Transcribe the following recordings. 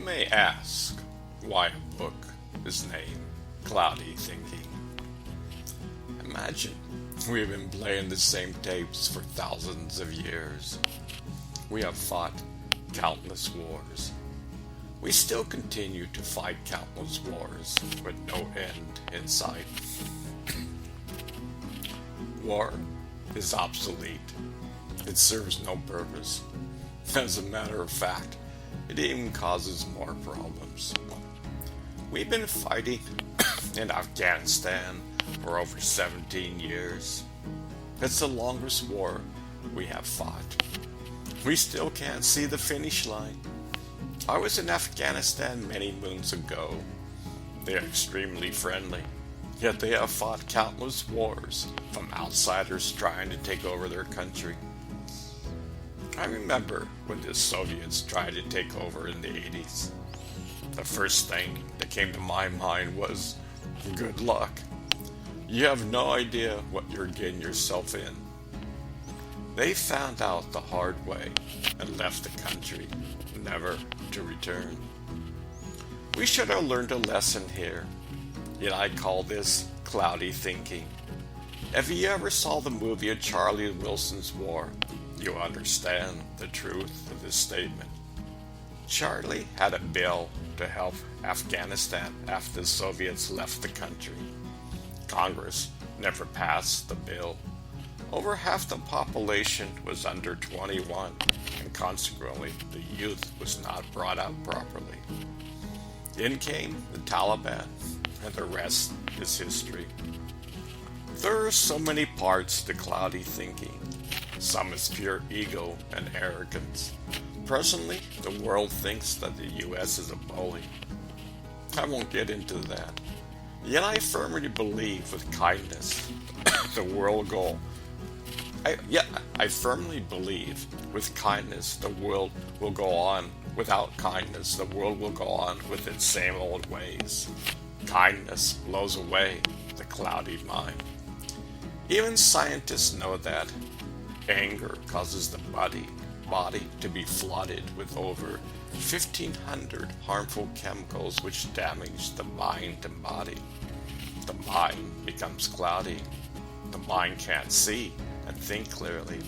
may ask why a book is named Cloudy Thinking. Imagine we've been playing the same tapes for thousands of years. We have fought countless wars. We still continue to fight countless wars with no end in sight. War is obsolete. It serves no purpose. As a matter of fact, it even causes more problems. We've been fighting in Afghanistan for over 17 years. It's the longest war we have fought. We still can't see the finish line. I was in Afghanistan many moons ago. They are extremely friendly, yet they have fought countless wars from outsiders trying to take over their country. I remember when the Soviets tried to take over in the 80s. The first thing that came to my mind was, good luck. You have no idea what you're getting yourself in. They found out the hard way and left the country, never to return. We should have learned a lesson here, yet I call this cloudy thinking. If you ever saw the movie of Charlie Wilson's War, you understand the truth of this statement. Charlie had a bill to help Afghanistan after the Soviets left the country. Congress never passed the bill. Over half the population was under 21, and consequently the youth was not brought up properly. In came the Taliban, and the rest is history. There are so many parts to cloudy thinking. Some is pure ego and arrogance. Presently, the world thinks that the U.S. is a bully. I won't get into that. Yet I firmly believe with kindness the world will go. I firmly believe with kindness the world will go on. Without kindness, the world will go on with its same old ways. Kindness blows away the cloudy mind. Even scientists know that. Anger causes the body to be flooded with over 1,500 harmful chemicals which damage the mind and body. The mind becomes cloudy. The mind can't see and think clearly.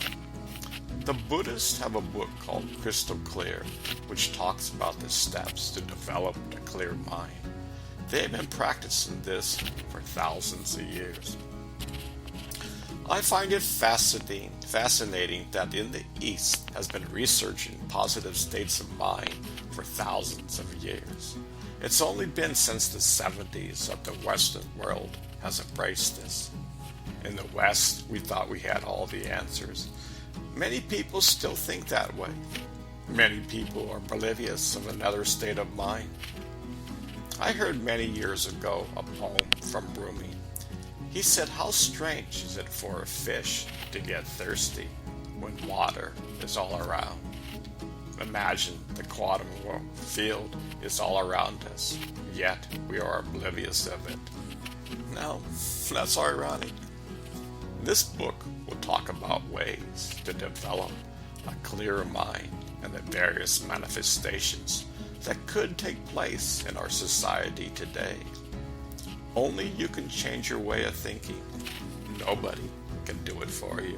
The Buddhists have a book called Crystal Clear, which talks about the steps to develop a clear mind. They have been practicing this for thousands of years. I find it fascinating that in the East has been researching positive states of mind for thousands of years. It's only been since the 70s that the Western world has embraced this. In the West, we thought we had all the answers. Many people still think that way. Many people are oblivious of another state of mind. I heard many years ago a poem from Rumi. He said, how strange is it for a fish to get thirsty when water is all around? Imagine the quantum field is all around us, yet we are oblivious of it. Now, that's ironic. This book will talk about ways to develop a clearer mind and the various manifestations that could take place in our society today. Only you can change your way of thinking. Nobody can do it for you.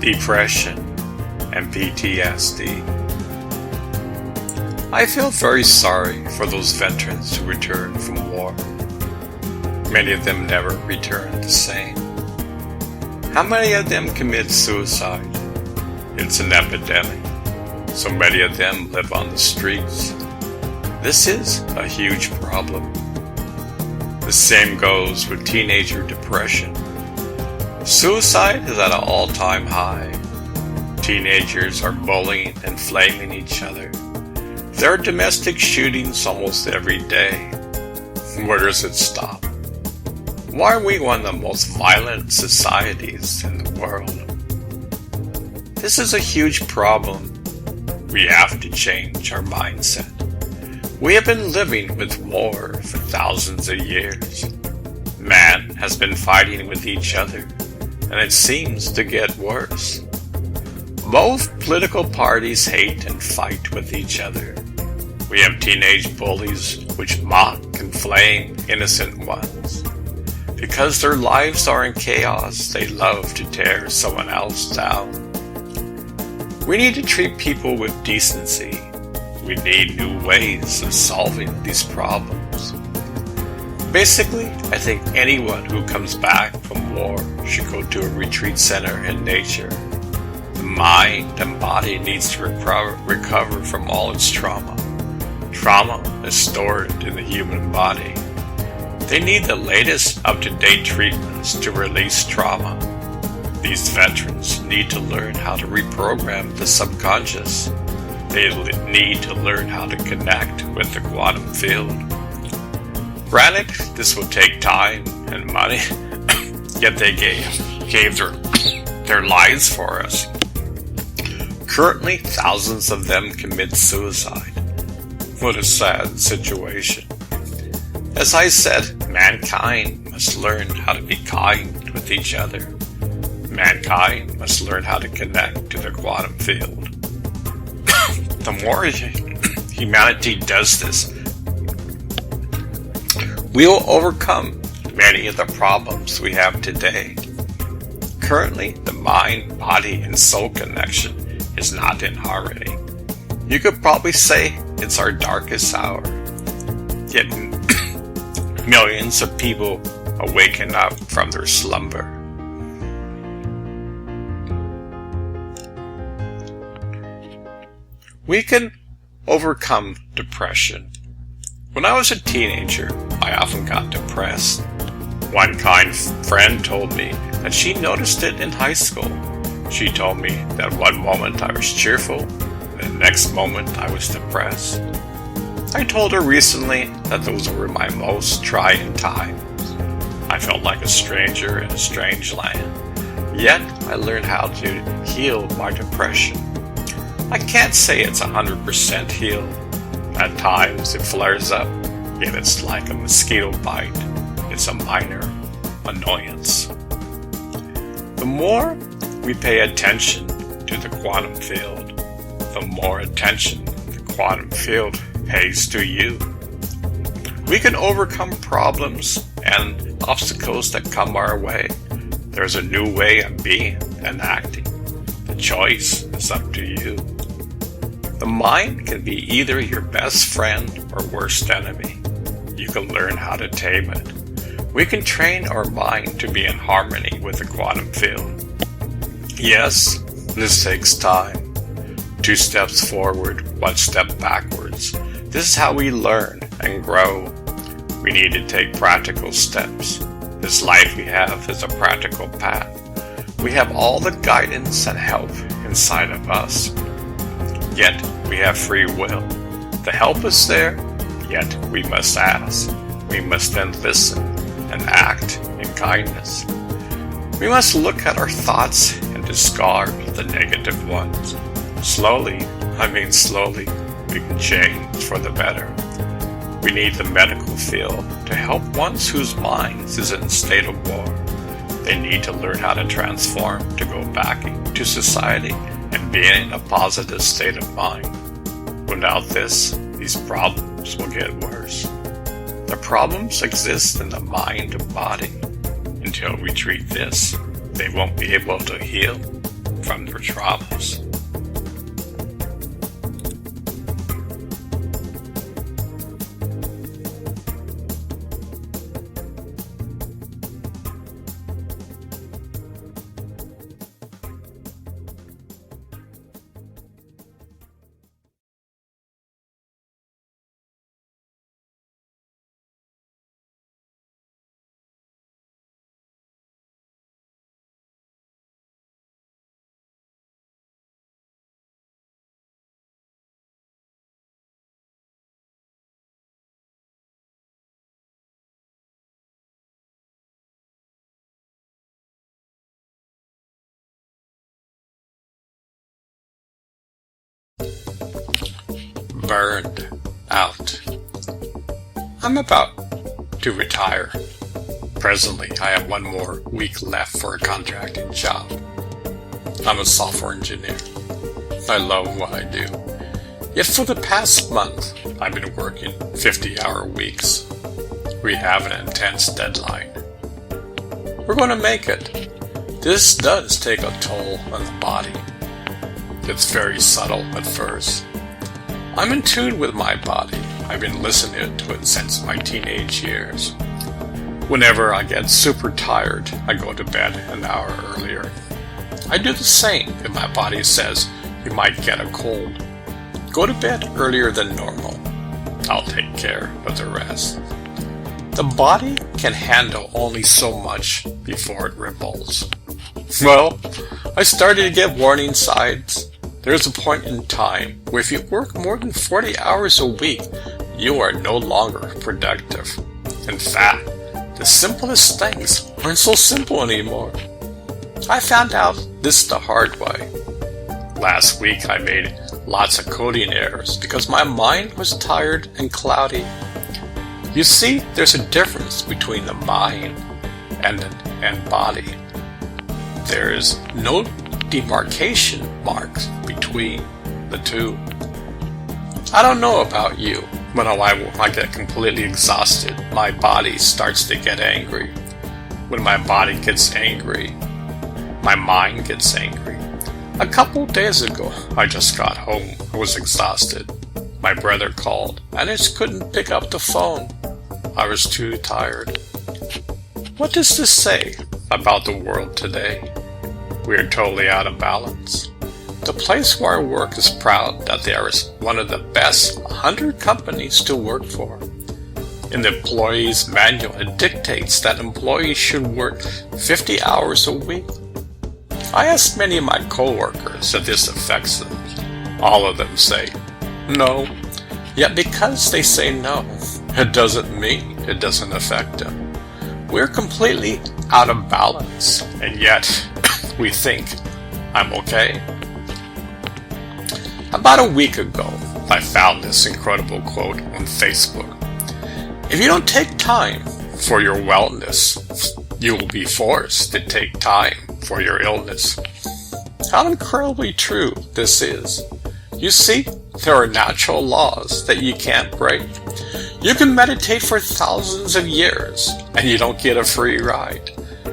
Depression and PTSD. I feel very sorry for those veterans who returned from war. Many of them never returned the same. How many of them commit suicide? It's an epidemic. So many of them live on the streets. This is a huge problem. The same goes with teenager depression. Suicide is at an all-time high. Teenagers are bullying and flaming each other. There are domestic shootings almost every day. Where does it stop? Why are we one of the most violent societies in the world? This is a huge problem. We have to change our mindset. We have been living with war for thousands of years. Man has been fighting with each other, and it seems to get worse. Both political parties hate and fight with each other. We have teenage bullies which mock and flame innocent ones. Because their lives are in chaos, they love to tear someone else down. We need to treat people with decency. We need new ways of solving these problems. Basically, I think anyone who comes back from war should go to a retreat center in nature. The mind and body needs to recover from all its trauma. Trauma is stored in the human body. They need the latest up-to-date treatments to release trauma. These veterans need to learn how to reprogram the subconscious. They need to learn how to connect with the quantum field. Granted, this will take time and money, yet they gave their lives for us. Currently, thousands of them commit suicide. What a sad situation. As I said, mankind must learn how to be kind with each other. Mankind must learn how to connect to the quantum field. The more humanity does this, we will overcome many of the problems we have today. Currently, the mind, body, and soul connection is not in harmony. You could probably say it's our darkest hour. Yet millions of people awaken up from their slumber. We can overcome depression. When I was a teenager, I often got depressed. One kind friend told me that she noticed it in high school. She told me that one moment I was cheerful, and the next moment I was depressed. I told her recently that those were my most trying times. I felt like a stranger in a strange land. Yet, I learned how to heal my depression. I can't say it's 100% healed. At times it flares up, yet it's like a mosquito bite. It's a minor annoyance. The more we pay attention to the quantum field, the more attention the quantum field pays to you. We can overcome problems and obstacles that come our way. There's a new way of being and acting. The choice is up to you. The mind can be either your best friend or worst enemy. You can learn how to tame it. We can train our mind to be in harmony with the quantum field. Yes, this takes time. 2 steps forward, 1 step backwards. This is how we learn and grow. We need to take practical steps. This life we have is a practical path. We have all the guidance and help inside of us. Yet we have free will. The help is there, yet we must ask. We must then listen and act in kindness. We must look at our thoughts and discard the negative ones. Slowly, we can change for the better. We need the medical field to help ones whose minds is in a state of war. They need to learn how to transform to go back into society and be in a positive state of mind. Without this, these problems will get worse. The problems exist in the mind and body. Until we treat this, they won't be able to heal from their traumas. burned out. I'm about to retire. Presently, I have one more week left for a contracting job. I'm a software engineer. I love what I do. Yet for the past month, I've been working 50-hour weeks. We have an intense deadline. We're going to make it. This does take a toll on the body. It's very subtle at first. I'm in tune with my body. I've been listening to it since my teenage years. Whenever I get super tired, I go to bed an hour earlier. I do the same if my body says you might get a cold. Go to bed earlier than normal. I'll take care of the rest. The body can handle only so much before it rebels. Well, I started to get warning signs. There's a point in time where if you work more than 40 hours a week, you are no longer productive. In fact, the simplest things aren't so simple anymore. I found out this the hard way. Last week I made lots of coding errors because my mind was tired and cloudy. You see, there's a difference between the mind and body. There is no demarcation marks between the two. I don't know about you, but when I get completely exhausted, my body starts to get angry. When my body gets angry, my mind gets angry. A couple days ago, I just got home. I was exhausted. My brother called. I just couldn't pick up the phone. I was too tired. What does this say about the world today? We are totally out of balance. The place where I work is proud that they are one of the best 100 companies to work for. In the employee's manual, it dictates that employees should work 50 hours a week. I asked many of my coworkers if this affects them. All of them say no. Yet because they say no, it doesn't mean it doesn't affect them. We're completely out of balance, and yet we think I'm okay. About a week ago, I found this incredible quote on Facebook. If you don't take time for your wellness, you will be forced to take time for your illness. How incredibly true this is. You see, there are natural laws that you can't break. You can meditate for thousands of years and you don't get a free ride.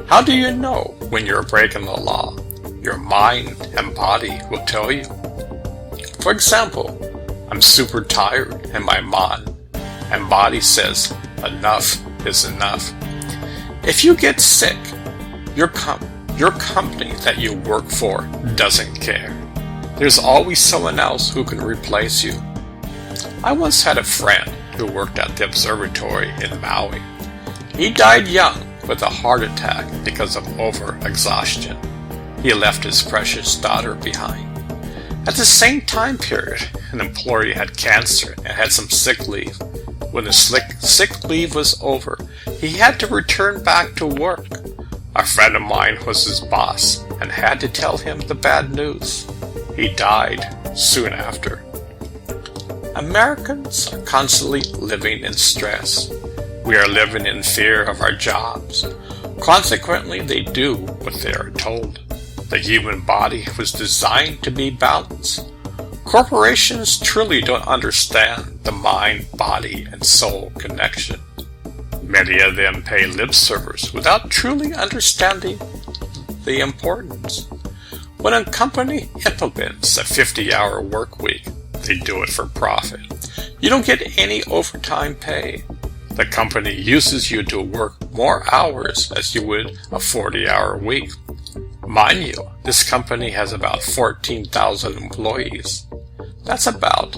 How do you know when you're breaking the law? Your mind and body will tell you. For example, I'm super tired and my mind and body says enough is enough. If you get sick, your company that you work for doesn't care. There's always someone else who can replace you. I once had a friend who worked at the observatory in Maui. He died young with a heart attack because of overexhaustion. He left his precious daughter behind. At the same time period, an employee had cancer and had some sick leave. When the sick leave was over, he had to return back to work. A friend of mine was his boss and had to tell him the bad news. He died soon after. Americans are constantly living in stress. We are living in fear of our jobs. Consequently, they do what they are told. The human body was designed to be balanced. Corporations truly don't understand the mind, body, and soul connection. Many of them pay lip service without truly understanding the importance. When a company implements a 50-hour work week, they do it for profit. You don't get any overtime pay. The company uses you to work more hours as you would a 40-hour week. Mind you, this company has about 14,000 employees. That's about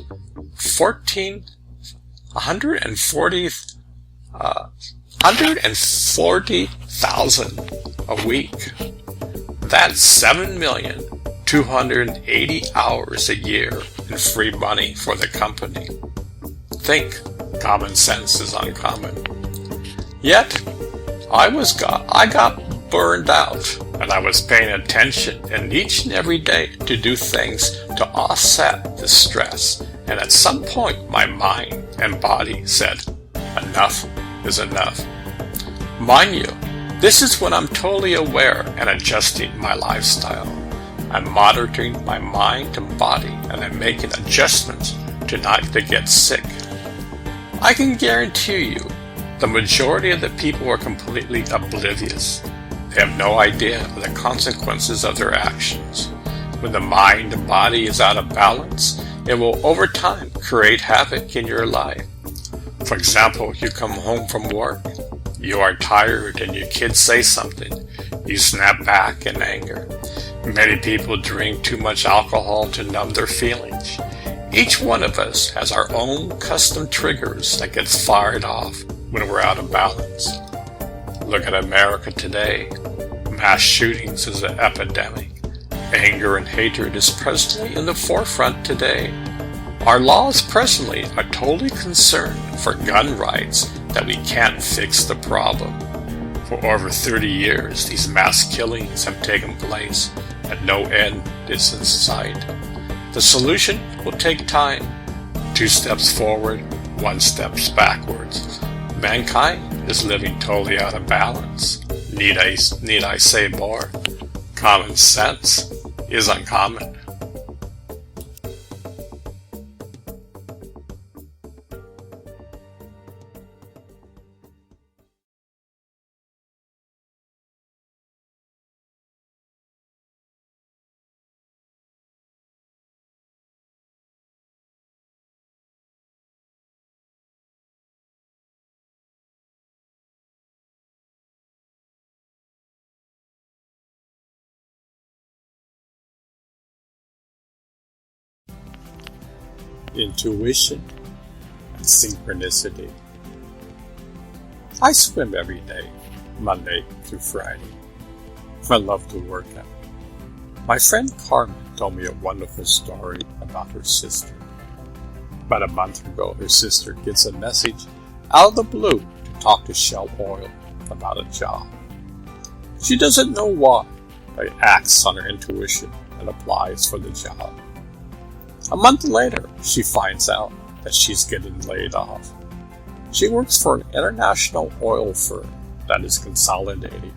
140,000 a week. That's 7,280,000 hours a year in free money for the company. Think, common sense is uncommon. Yet, I got burned out and I was paying attention and each and every day to do things to offset the stress. And at some point, my mind and body said, enough is enough. Mind you, this is when I'm totally aware and adjusting my lifestyle. I'm monitoring my mind and body, and I'm making adjustments to not to get sick. I can guarantee you, the majority of the people are completely oblivious. They have no idea of the consequences of their actions. When the mind and body is out of balance, it will over time create havoc in your life. For example, you come home from work, you are tired and your kids say something, you snap back in anger. Many people drink too much alcohol to numb their feelings. Each one of us has our own custom triggers that gets fired off when we're out of balance. Look at America today. Mass shootings is an epidemic. Anger and hatred is presently in the forefront today. Our laws presently are totally concerned for gun rights that we can't fix the problem. For over 30 years, these mass killings have taken place and no end is in sight. The solution will take time. 2 steps forward, 1 step backwards. Mankind is living totally out of balance. Need I say more? Common sense is uncommon. Intuition and synchronicity. I swim every day, Monday through Friday. I love to work out. My friend Carmen told me a wonderful story about her sister. About a month ago, her sister gets a message out of the blue to talk to Shell Oil about a job. She doesn't know why, but acts on her intuition and applies for the job. A month later, she finds out that she's getting laid off. She works for an international oil firm that is consolidating.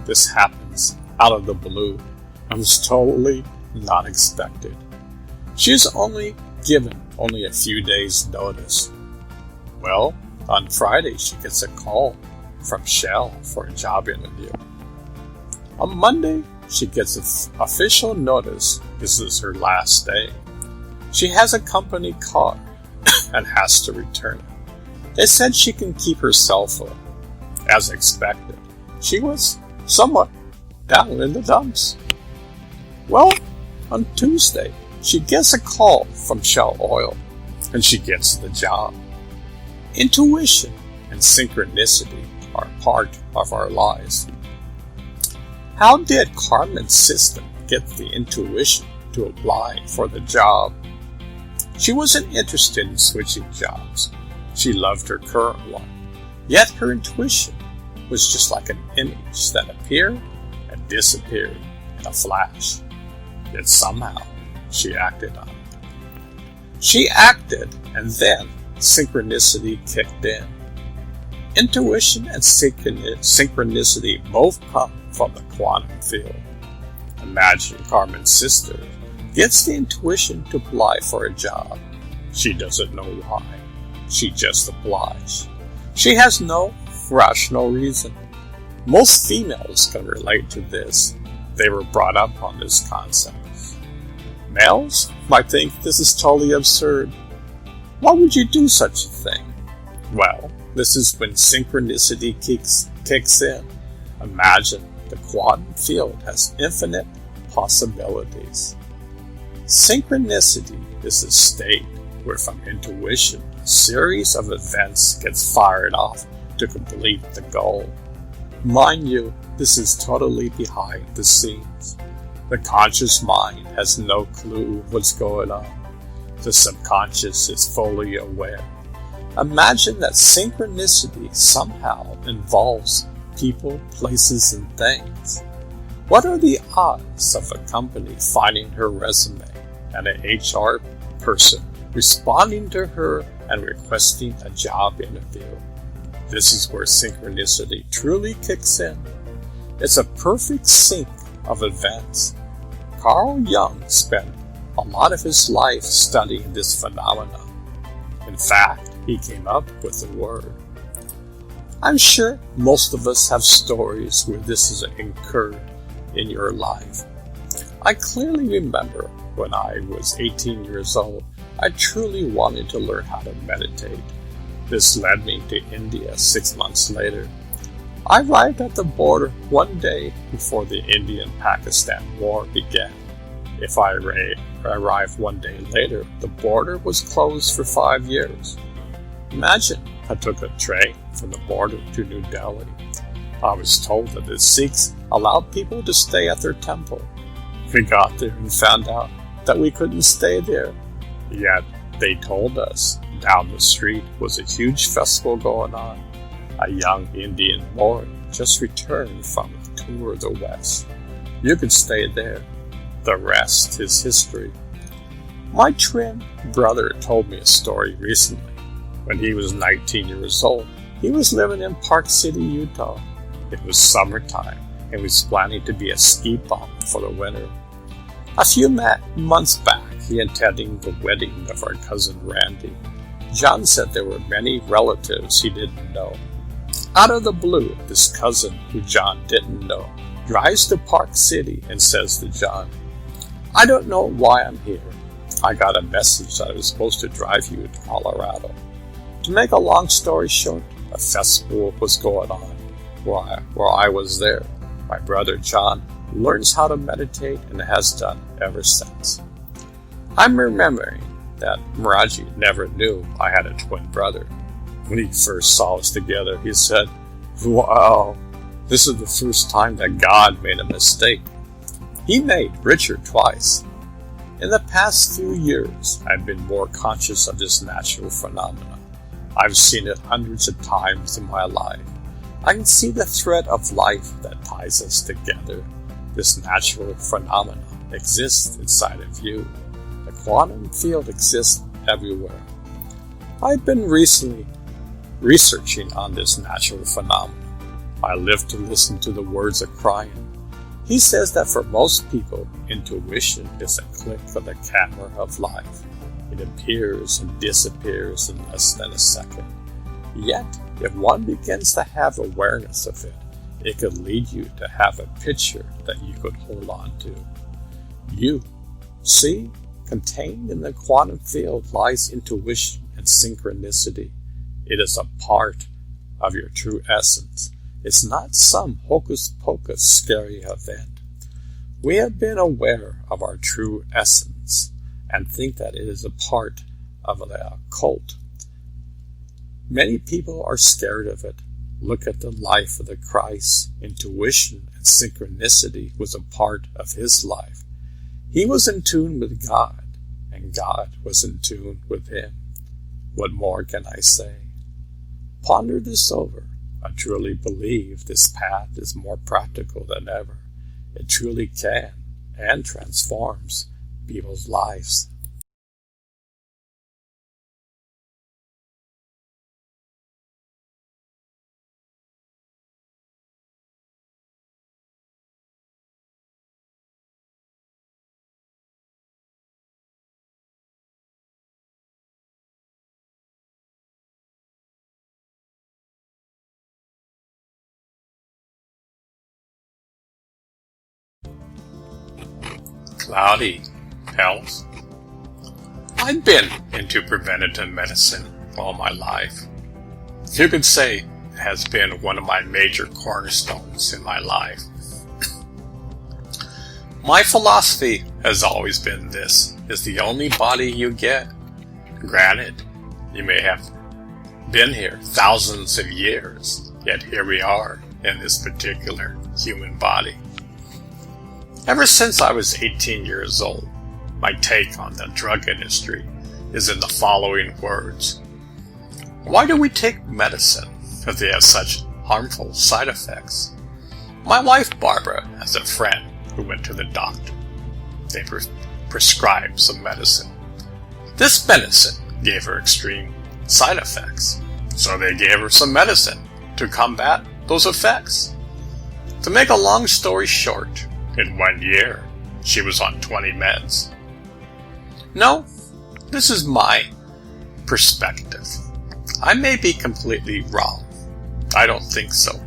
This happens out of the blue and was totally not expected. She is only given a few days' notice. Well, on Friday, she gets a call from Shell for a job interview. On Monday, she gets official notice this is her last day. She has a company car and has to return it. They said she can keep her cell phone. As expected, she was somewhat down in the dumps. Well, on Tuesday, she gets a call from Shell Oil, and she gets the job. Intuition and synchronicity are part of our lives. How did Carmen's system get the intuition to apply for the job? She wasn't interested in switching jobs. She loved her current one. Yet her intuition was just like an image that appeared and disappeared in a flash. Yet somehow she acted on it. She acted, and then synchronicity kicked in. Intuition and synchronicity both come from the quantum field. Imagine Carmen's sister gets the intuition to apply for a job. She doesn't know why. She just applies. She has no rational reason. Most females can relate to this. They were brought up on this concept. Males might think this is totally absurd. Why would you do such a thing? Well, this is when synchronicity kicks in. Imagine the quantum field has infinite possibilities. Synchronicity is a state where from intuition, a series of events gets fired off to complete the goal. Mind you, this is totally behind the scenes. The conscious mind has no clue what's going on. The subconscious is fully aware. Imagine that synchronicity somehow involves people, places, and things. What are the odds of a company finding her resume and an HR person responding to her and requesting a job interview? This is where synchronicity truly kicks in. It's a perfect sync of events. Carl Jung spent a lot of his life studying this phenomenon. In fact, he came up with the word. I'm sure most of us have stories where this has occurred in your life. I clearly remember when I was 18 years old, I truly wanted to learn how to meditate. This led me to India 6 months later. I arrived at the border one day before the Indian-Pakistan War began. If I arrived one day later, the border was closed for 5 years. Imagine, I took a train from the border to New Delhi. I was told that the Sikhs allowed people to stay at their temple. We got there and found out that we couldn't stay there. Yet, they told us down the street was a huge festival going on. A young Indian boy just returned from a tour of the West. You could stay there. The rest is history. My twin brother told me a story recently. When he was 19 years old, he was living in Park City, Utah. It was summertime, and he was planning to be a ski bum for the winter. A few months back, he attended the wedding of our cousin Randy. John said there were many relatives he didn't know. Out of the blue, this cousin, who John didn't know, drives to Park City and says to John, I don't know why I'm here. I got a message that I was supposed to drive you to Colorado. To make a long story short, a festival was going on where I was there. My brother John learns how to meditate and has done ever since. I'm remembering that Miraji never knew I had a twin brother. When he first saw us together, he said, Wow, this is the first time that God made a mistake. He made Richard twice. In the past few years, I've been more conscious of this natural phenomenon. I've seen it hundreds of times in my life. I can see the thread of life that ties us together. This natural phenomenon exists inside of you. The quantum field exists everywhere. I've been recently researching on this natural phenomenon. I live to listen to the words of Cryon. He says that for most people, intuition is a click of the camera of life. It appears and disappears in less than a second. Yet, if one begins to have awareness of it, it could lead you to have a picture that you could hold on to. You, see, contained in the quantum field lies intuition and synchronicity. It is a part of your true essence. It's not some hocus-pocus scary event. We have been aware of our true essence and think that it is a part of the occult. Many people are scared of it. Look at the life of the Christ. Intuition and synchronicity was a part of his life. He was in tune with God, and God was in tune with him. What more can I say? Ponder this over. I truly believe this path is more practical than ever. It truly can and transforms people's lives. Cloudy health. I've been into preventative medicine all my life. You could say it has been one of my major cornerstones in my life. My philosophy has always been this is the only body you get. Granted, you may have been here thousands of years, yet here we are in this particular human body. Ever since I was 18 years old, my take on the drug industry is in the following words. Why do we take medicine if they have such harmful side effects? My wife Barbara has a friend who went to the doctor. They prescribed some medicine. This medicine gave her extreme side effects, so they gave her some medicine to combat those effects. To make a long story short, in 1 year, she was on 20 meds. No, this is my perspective. I may be completely wrong. I don't think so.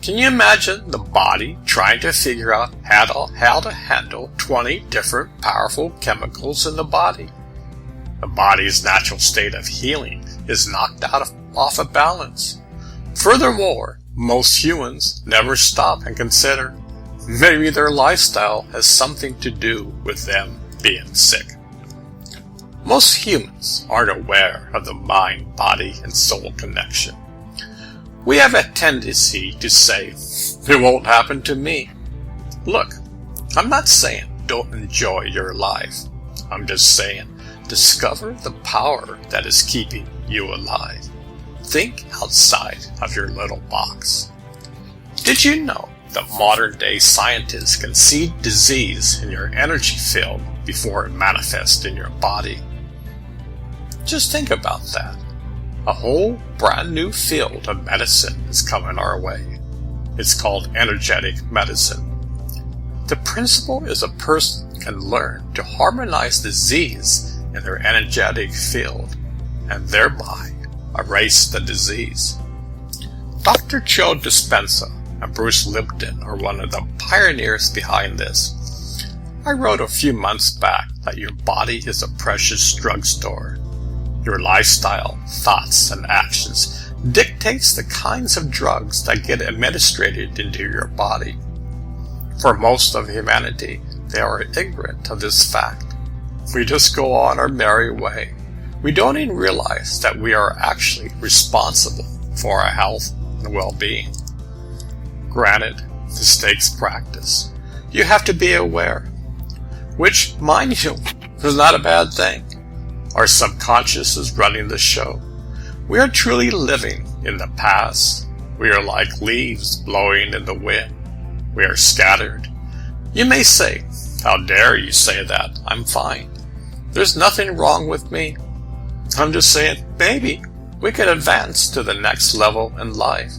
Can you imagine the body trying to figure out how to handle 20 different powerful chemicals in the body? The body's natural state of healing is knocked off of balance. Furthermore, most humans never stop and consider maybe their lifestyle has something to do with them being sick. Most humans aren't aware of the mind, body, and soul connection. We have a tendency to say, it won't happen to me. Look, I'm not saying don't enjoy your life. I'm just saying discover the power that is keeping you alive. Think outside of your little box. Did you know that modern-day scientists can see disease in your energy field before it manifests in your body? Just think about that. A whole brand new field of medicine is coming our way. It's called energetic medicine. The principle is a person can learn to harmonize disease in their energetic field and thereby erase the disease. Dr. Joe Dispenza and Bruce Lipton are one of the pioneers behind this. I wrote a few months back that your body is a precious drugstore. Your lifestyle, thoughts, and actions dictates the kinds of drugs that get administered into your body. For most of humanity, they are ignorant of this fact. We just go on our merry way. We don't even realize that we are actually responsible for our health and well-being. Granted, mistakes practice. You have to be aware, which, mind you, is not a bad thing. Our subconscious is running the show. We are truly living in the past. We are like leaves blowing in the wind. We are scattered. You may say, how dare you say that? I'm fine. There's nothing wrong with me. I'm just saying, maybe we could advance to the next level in life.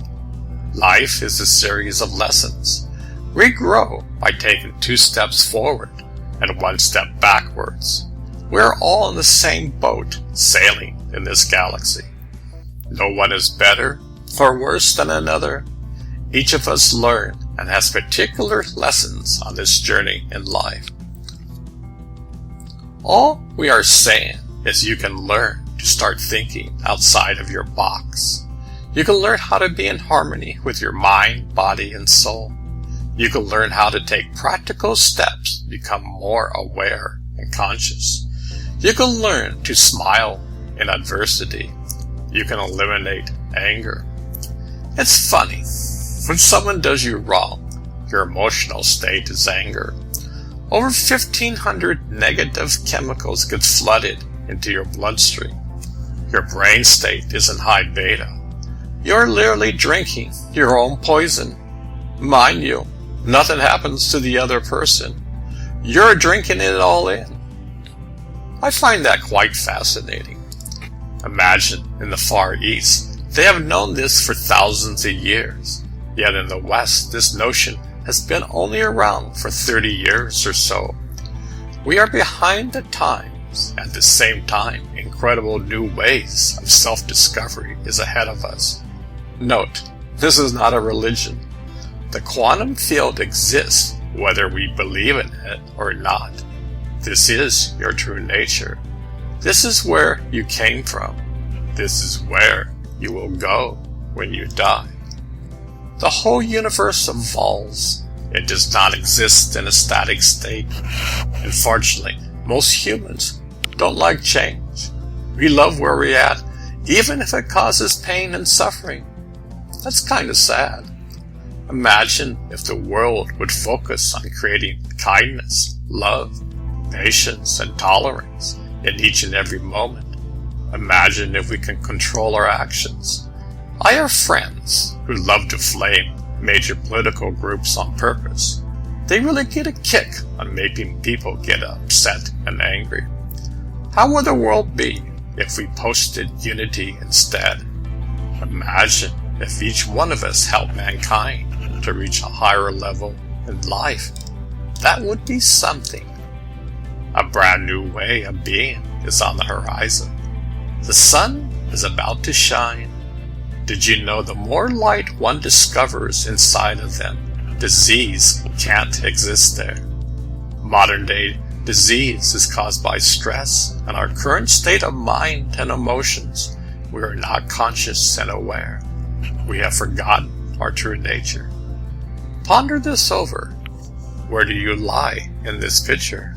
Life is a series of lessons. We grow by taking 2 steps forward and 1 step backwards. We're all in the same boat, sailing in this galaxy. No one is better or worse than another. Each of us learn and has particular lessons on this journey in life. All we are saying is you can learn to start thinking outside of your box. You can learn how to be in harmony with your mind, body, and soul. You can learn how to take practical steps to become more aware and conscious. You can learn to smile in adversity. You can eliminate anger. It's funny. When someone does you wrong, your emotional state is anger. Over 1,500 negative chemicals get flooded into your bloodstream. Your brain state is in high beta. You're literally drinking your own poison. Mind you, nothing happens to the other person. You're drinking it all in. I find that quite fascinating. Imagine in the Far East, they have known this for thousands of years. Yet in the West, this notion has been only around for 30 years or so. We are behind the times. At the same time, incredible new ways of self-discovery is ahead of us. Note, this is not a religion. The quantum field exists whether we believe in it or not. This is your true nature. This is where you came from. This is where you will go when you die. The whole universe evolves. It does not exist in a static state. Unfortunately, most humans don't like change. We love where we're at, even if it causes pain and suffering. That's kind of sad. Imagine if the world would focus on creating kindness, love, patience, and tolerance in each and every moment. Imagine if we can control our actions. I have friends who love to flame major political groups on purpose. They really get a kick on making people get upset and angry. How would the world be if we posted unity instead? Imagine if each one of us helped mankind to reach a higher level in life. That would be something. A brand new way of being is on the horizon. The sun is about to shine. Did you know the more light one discovers inside of them, disease can't exist there? Modern day disease is caused by stress and our current state of mind and emotions. We are not conscious and aware. We have forgotten our true nature. Ponder this over. Where do you lie in this picture?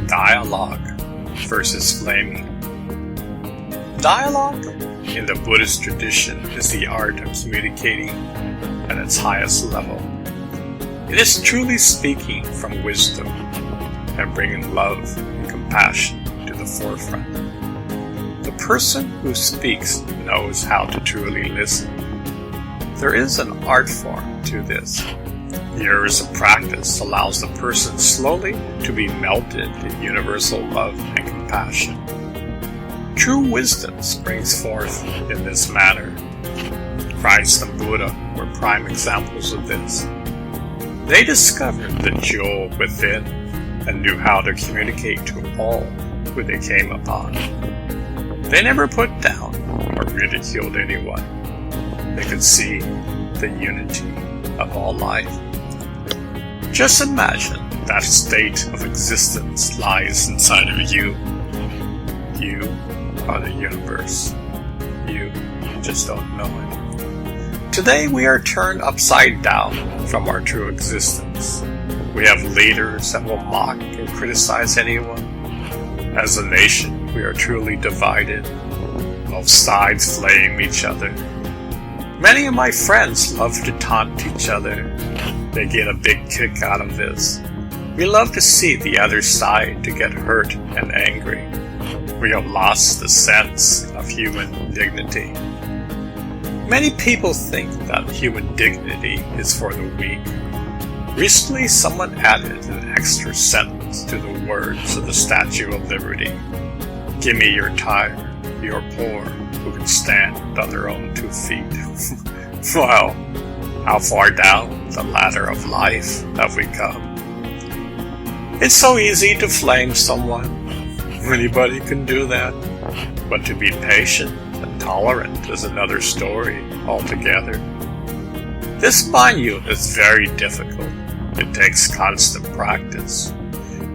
Dialogue versus flaming. Dialogue in the Buddhist tradition is the art of communicating at its highest level. It is truly speaking from wisdom and bringing love and compassion to the forefront. The person who speaks knows how to truly listen. There is an art form to this. Years of practice allows the person slowly to be melted in universal love and compassion. True wisdom springs forth in this manner. Christ and Buddha were prime examples of this. They discovered the jewel within and knew how to communicate to all who they came upon. They never put down or ridiculed anyone. They could see the unity of all life. Just imagine that state of existence lies inside of you. You are the universe. You just don't know it. Today we are turned upside down from our true existence. We have leaders that will mock and criticize anyone. As a nation, we are truly divided. Both sides flame each other. Many of my friends love to taunt each other. They get a big kick out of this. We love to see the other side to get hurt and angry. We have lost the sense of human dignity. Many people think that human dignity is for the weak. Recently, someone added an extra sentence to the words of the Statue of Liberty. Give me your tired, your poor, who can stand on their own 2 feet. Well, how far down the ladder of life have we come? It's so easy to flame someone. Anybody can do that. But to be patient and tolerant is another story altogether. This, mind you, is very difficult. It takes constant practice.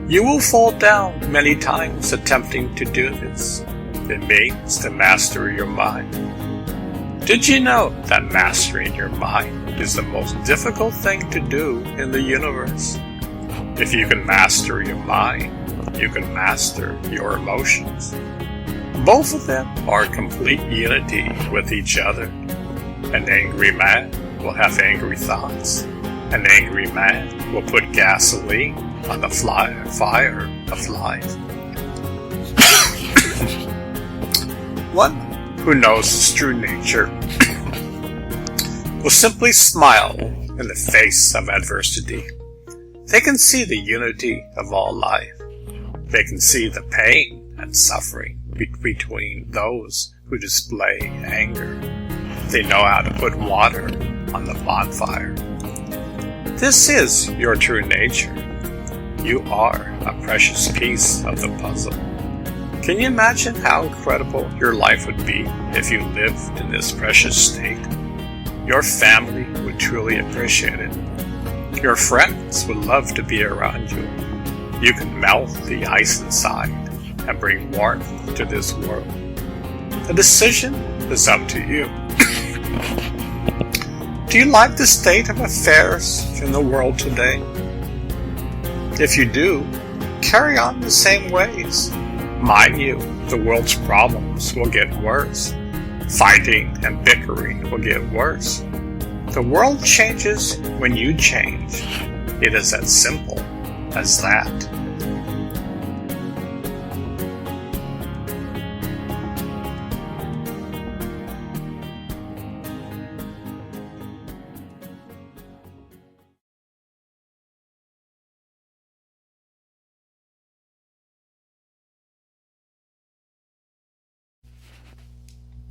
You will fall down many times attempting to do this. It means to master your mind. Did you know that mastering your mind is the most difficult thing to do in the universe? If you can master your mind, you can master your emotions. Both of them are in complete unity with each other. An angry man will have angry thoughts. An angry man will put gasoline on the fire of life. One who knows his true nature will simply smile in the face of adversity. They can see the unity of all life. They can see the pain and suffering between those who display anger. They know how to put water on the bonfire. This is your true nature. You are a precious piece of the puzzle. Can you imagine how incredible your life would be if you lived in this precious state? Your family would truly appreciate it. Your friends would love to be around you. You can melt the ice inside and bring warmth to this world. The decision is up to you. Do you like the state of affairs in the world today? If you do, carry on the same ways. Mind you, the world's problems will get worse. Fighting and bickering will get worse. The world changes when you change. It is as simple as that.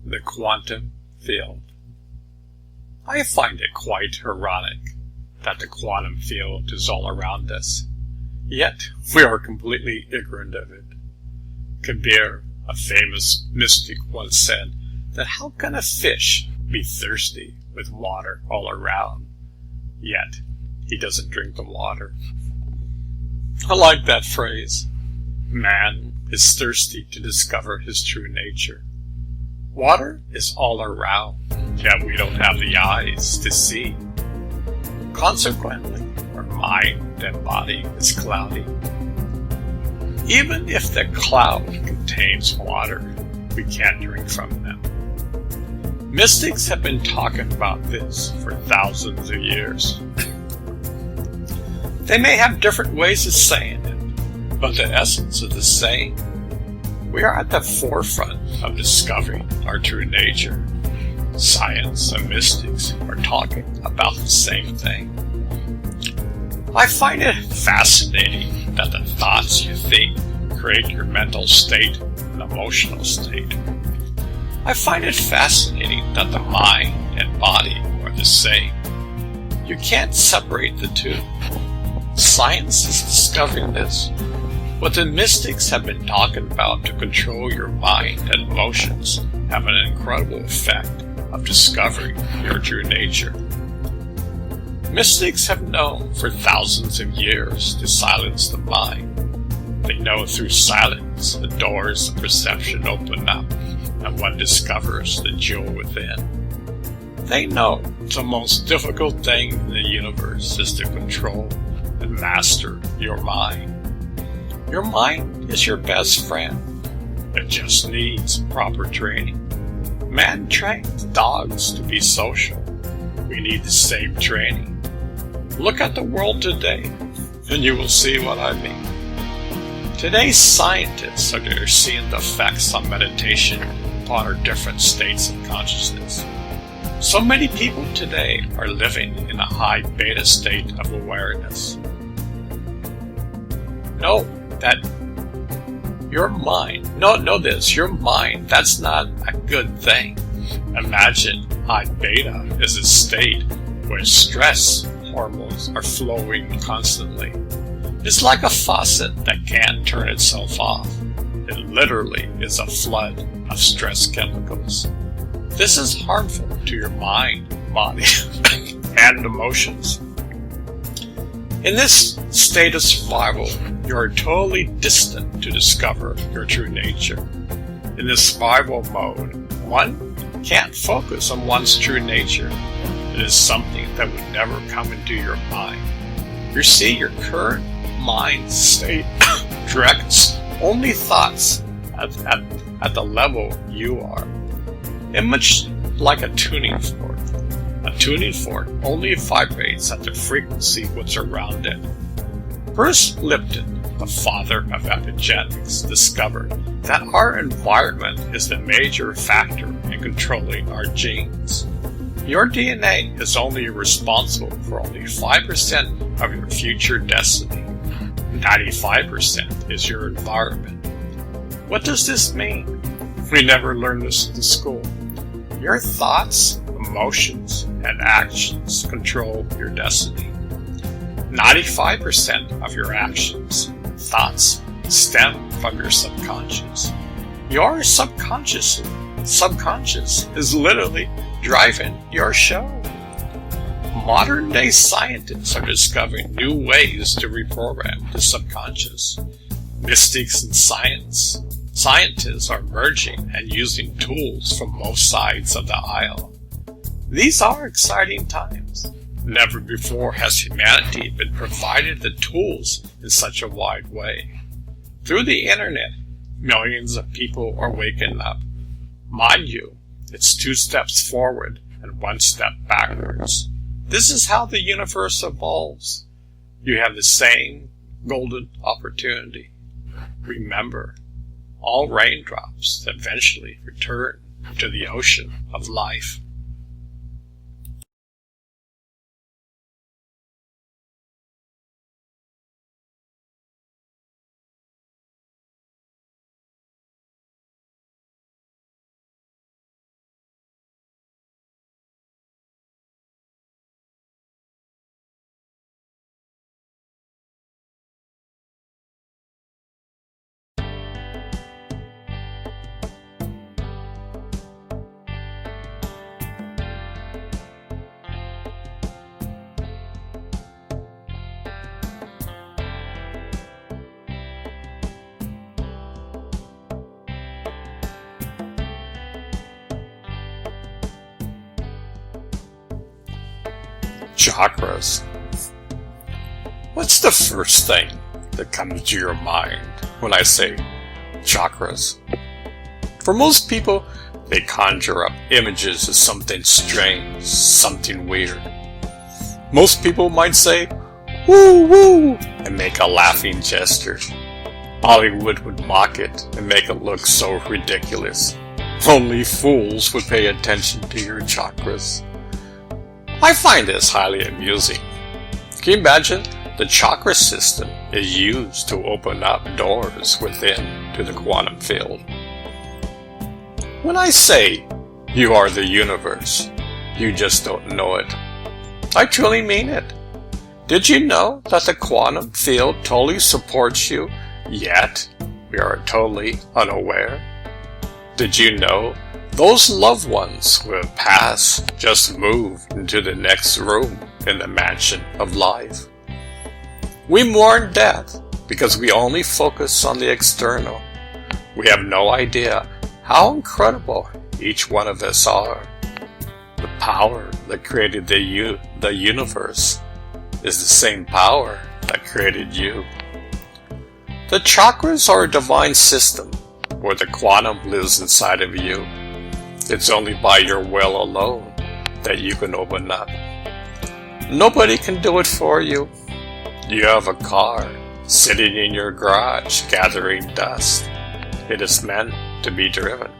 The quantum field. I find it quite ironic that the quantum field is all around us, yet we are completely ignorant of it. Kabir, a famous mystic, once said that how can a fish be thirsty with water all around, yet he doesn't drink the water? I like that phrase. Man is thirsty to discover his true nature. Water is all around, yet we don't have the eyes to see. Consequently, our mind and body is cloudy. Even if the cloud contains water, we can't drink from them. Mystics have been talking about this for thousands of years. They may have different ways of saying it, but the essence is the same. We are at the forefront of discovering our true nature. Science and mystics are talking about the same thing. I find it fascinating that the thoughts you think create your mental state and emotional state. I find it fascinating that the mind and body are the same. You can't separate the two. Science is discovering this. What the mystics have been talking about to control your mind and emotions have an incredible effect of discovering your true nature. Mystics have known for thousands of years to silence the mind. They know through silence the doors of perception open up, and one discovers the jewel within. They know the most difficult thing in the universe is to control and master your mind. Your mind is your best friend. It just needs proper training. Man trains dogs to be social. We need the same training. Look at the world today, and you will see what I mean. Today's scientists are seeing the effects on meditation upon our different states of consciousness. So many people today are living in a high beta state of awareness. Know that your mind, know this, your mind, that's not a good thing. Imagine high beta is a state where stress hormones are flowing constantly. It's like a faucet that can't turn itself off. It literally is a flood of stress chemicals. This is harmful to your mind, body, and emotions. In this state of survival, you are totally distant to discover your true nature. In this survival mode, one can't focus on one's true nature. It is something that would never come into your mind. You see, your current mind state directs only thoughts at the level you are. It's much like a tuning fork. A tuning fork only vibrates at the frequency what's around it. Bruce Lipton, the father of epigenetics, discovered that our environment is the major factor in controlling our genes. Your DNA is only responsible for only 5% of your future destiny. 95% is your environment. What does this mean? We never learned this in school. Your thoughts, emotions, and actions control your destiny. 95% of your actions, thoughts, stem from your subconscious. Your subconscious is literally driving your show. Modern day scientists are discovering new ways to reprogram the subconscious. Mystics and scientists are merging and using tools from both sides of the aisle. These are exciting times. Never before has humanity been provided the tools in such a wide way. Through the internet, millions of people are waking up. Mind you, it's 2 steps forward and 1 step backwards. This is how the universe evolves. You have the same golden opportunity. Remember, all raindrops eventually return to the ocean of life. Chakras. What's the first thing that comes to your mind when I say chakras? For most people, they conjure up images of something strange, something weird. Most people might say, woo woo, and make a laughing gesture. Hollywood would mock it and make it look so ridiculous. Only fools would pay attention to your chakras. I find this highly amusing. Can you imagine? The chakra system is used to open up doors within to the quantum field. When I say you are the universe, you just don't know it. I truly mean it. Did you know that the quantum field totally supports you, yet we are totally unaware? Did you know those loved ones who have passed just moved into the next room in the mansion of life? We mourn death because we only focus on the external. We have no idea how incredible each one of us are. The power that created the universe is the same power that created you. The chakras are a divine system where the quantum lives inside of you. It's only by your will alone that you can open up. Nobody can do it for you. You have a car sitting in your garage gathering dust. It is meant to be driven.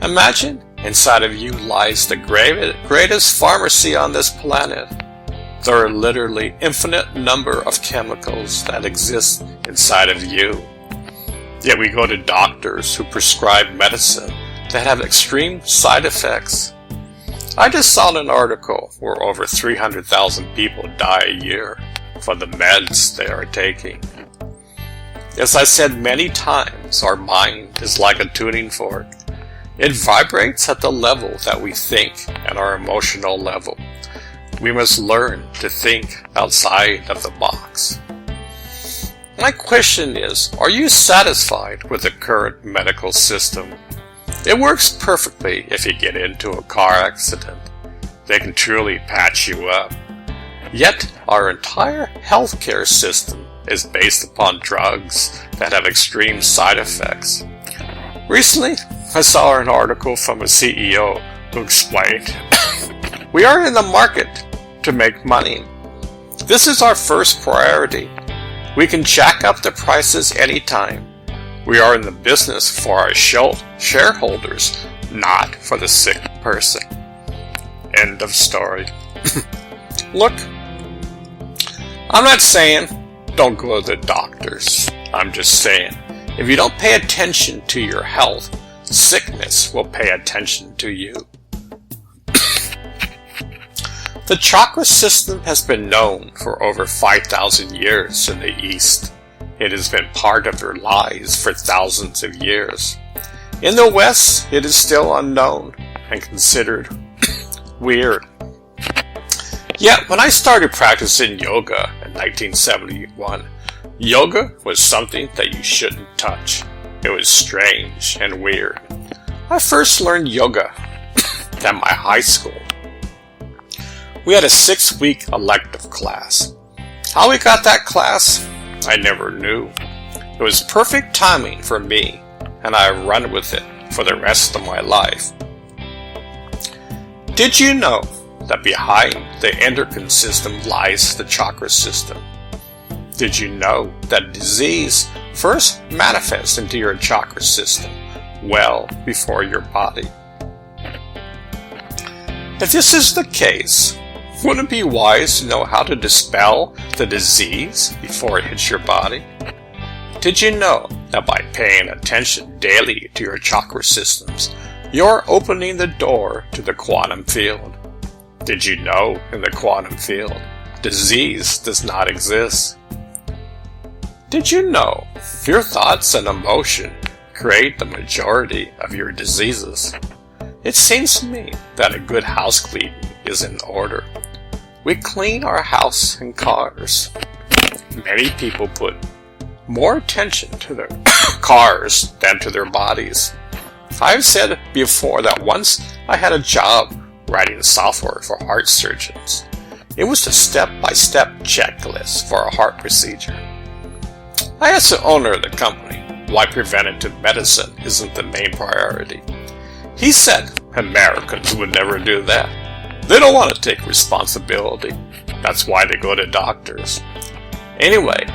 Imagine inside of you lies the greatest pharmacy on this planet. There are literally infinite number of chemicals that exist inside of you. Yet we go to doctors who prescribe medicine that have extreme side effects. I just saw an article where over 300,000 people die a year for the meds they are taking. As I said many times, our mind is like a tuning fork. It vibrates at the level that we think at our emotional level. We must learn to think outside of the box. My question is, are you satisfied with the current medical system? It works perfectly if you get into a car accident. They can truly patch you up. Yet, our entire healthcare system is based upon drugs that have extreme side effects. Recently, I saw an article from a CEO who explained, we are in the market to make money. This is our first priority. We can jack up the prices anytime. We are in the business for our shareholders, not for the sick person. End of story. Look, I'm not saying don't go to the doctors. I'm just saying, if you don't pay attention to your health, sickness will pay attention to you. The chakra system has been known for over 5,000 years in the East. It has been part of their lives for thousands of years. In the West, it is still unknown and considered weird. Yet, when I started practicing yoga in 1971, yoga was something that you shouldn't touch. It was strange and weird. I first learned yoga at my high school. We had a 6-week elective class. How we got that class, I never knew. It was perfect timing for me, and I have run with it for the rest of my life. Did you know that behind the endocrine system lies the chakra system? Did you know that disease first manifests into your chakra system well before your body? If this is the case, wouldn't it be wise to know how to dispel the disease before it hits your body? Did you know that by paying attention daily to your chakra systems, you're opening the door to the quantum field? Did you know in the quantum field, disease does not exist? Did you know your thoughts and emotion create the majority of your diseases? It seems to me that a good house cleaning is in order. We clean our house and cars. Many people put more attention to their cars than to their bodies. I've said before that once I had a job writing software for heart surgeons. It was a step-by-step checklist for a heart procedure. I asked the owner of the company why preventative medicine isn't the main priority. He said Americans would never do that. They don't want to take responsibility. That's why they go to doctors. Anyway,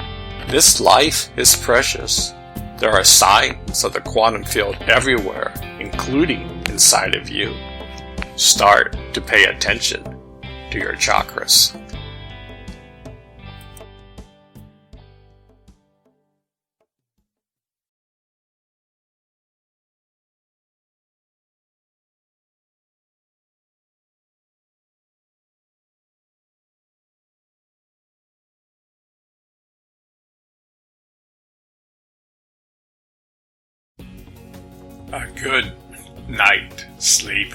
this life is precious. There are signs of the quantum field everywhere, including inside of you. Start to pay attention to your chakras. A good night sleep.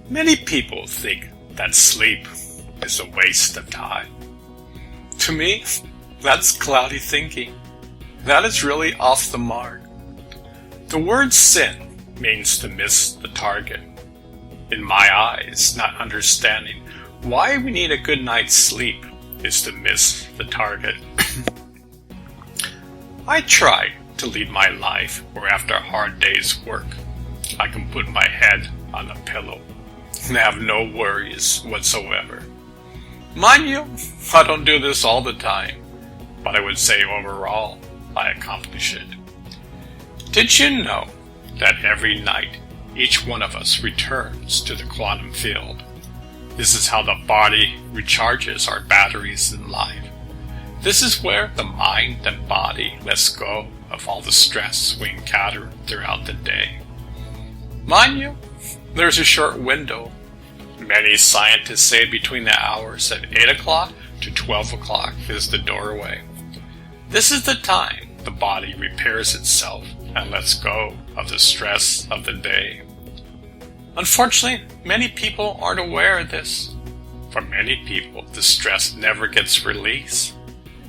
Many people think that sleep is a waste of time. To me, that's cloudy thinking. That is really off the mark. The word sin means to miss the target. In my eyes, not understanding why we need a good night's sleep is to miss the target. I try to lead my life where after a hard day's work, I can put my head on a pillow and have no worries whatsoever. Mind you, I don't do this all the time, but I would say overall, I accomplish it. Did you know that every night, each one of us returns to the quantum field? This is how the body recharges our batteries in life. This is where the mind and body lets go of all the stress we encounter throughout the day. Mind you, there's a short window. Many scientists say between the hours of 8 o'clock to 12 o'clock is the doorway. This is the time the body repairs itself and lets go of the stress of the day. Unfortunately, many people aren't aware of this. For many people, the stress never gets released.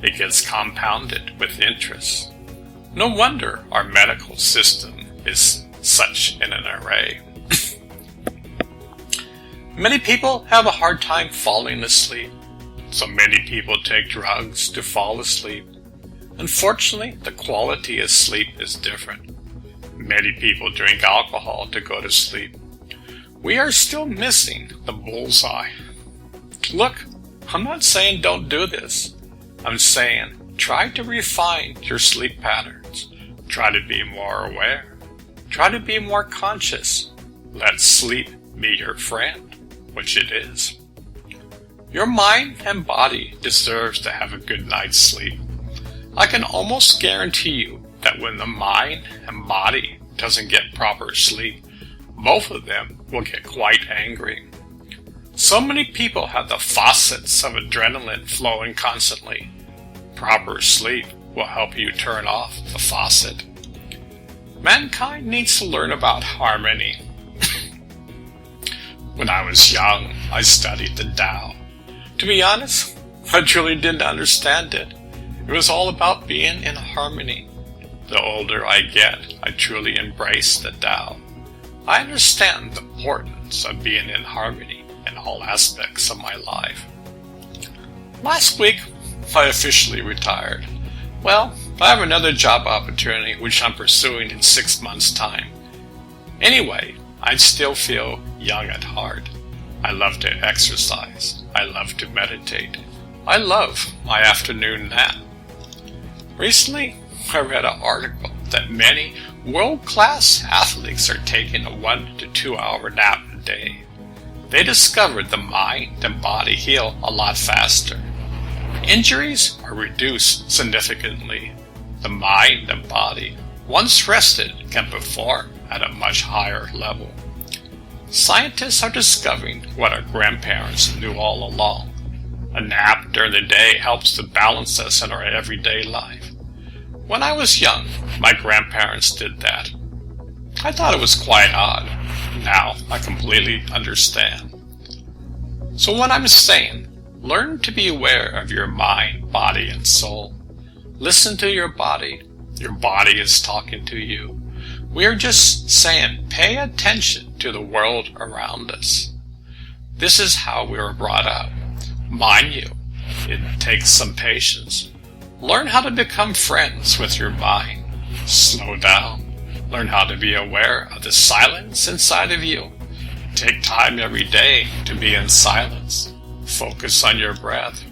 It gets compounded with interest. No wonder our medical system is such in an array. Many people have a hard time falling asleep, so many people take drugs to fall asleep. Unfortunately, the quality of sleep is different. Many people drink alcohol to go to sleep. We are still missing the bullseye. Look, I'm not saying don't do this. I'm saying try to refine your sleep patterns. Try to be more aware. Try to be more conscious. Let sleep be your friend, which it is. Your mind and body deserves to have a good night's sleep. I can almost guarantee you that when the mind and body doesn't get proper sleep, both of them will get quite angry. So many people have the faucets of adrenaline flowing constantly. Proper sleep will help you turn off the faucet. Mankind needs to learn about harmony. When I was young, I studied the Tao. To be honest, I truly didn't understand it. It was all about being in harmony. The older I get, I truly embrace the Tao. I understand the importance of being in harmony in all aspects of my life. Last week, I officially retired. Well, I have another job opportunity which I'm pursuing in 6 months' time. Anyway, I still feel young at heart. I love to exercise. I love to meditate. I love my afternoon nap. Recently, I read an article that many world-class athletes are taking a 1 to 2 hour nap a day. They discovered the mind and body heal a lot faster. Injuries are reduced significantly. The mind and body, once rested, can perform at a much higher level. Scientists are discovering what our grandparents knew all along. A nap during the day helps to balance us in our everyday life. When I was young, my grandparents did that. I thought it was quite odd. Now I completely understand. So what I'm saying, learn to be aware of your mind, body, and soul. Listen to your body. Your body is talking to you. We are just saying, pay attention to the world around us. This is how we were brought up. Mind you, it takes some patience. Learn how to become friends with your mind. Slow down. Learn how to be aware of the silence inside of you. Take time every day to be in silence. Focus on your breath.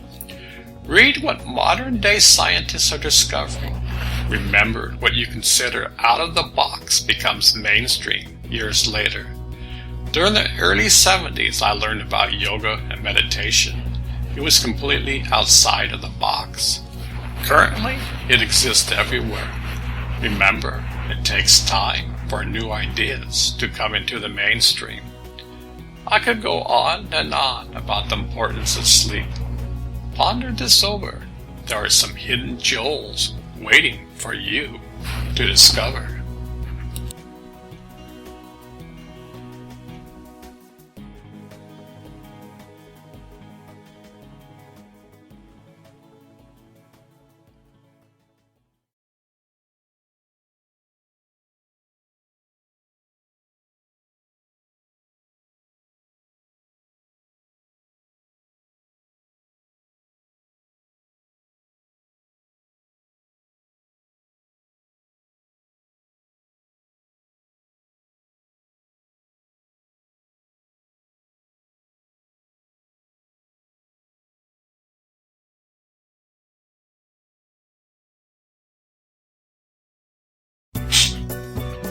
Read what modern-day scientists are discovering. Remember, what you consider out of the box becomes mainstream years later. During the early 70s, I learned about yoga and meditation. It was completely outside of the box. Currently, it exists everywhere. Remember, it takes time for new ideas to come into the mainstream. I could go on and on about the importance of sleep. Ponder this over. There are some hidden jewels waiting for you to discover.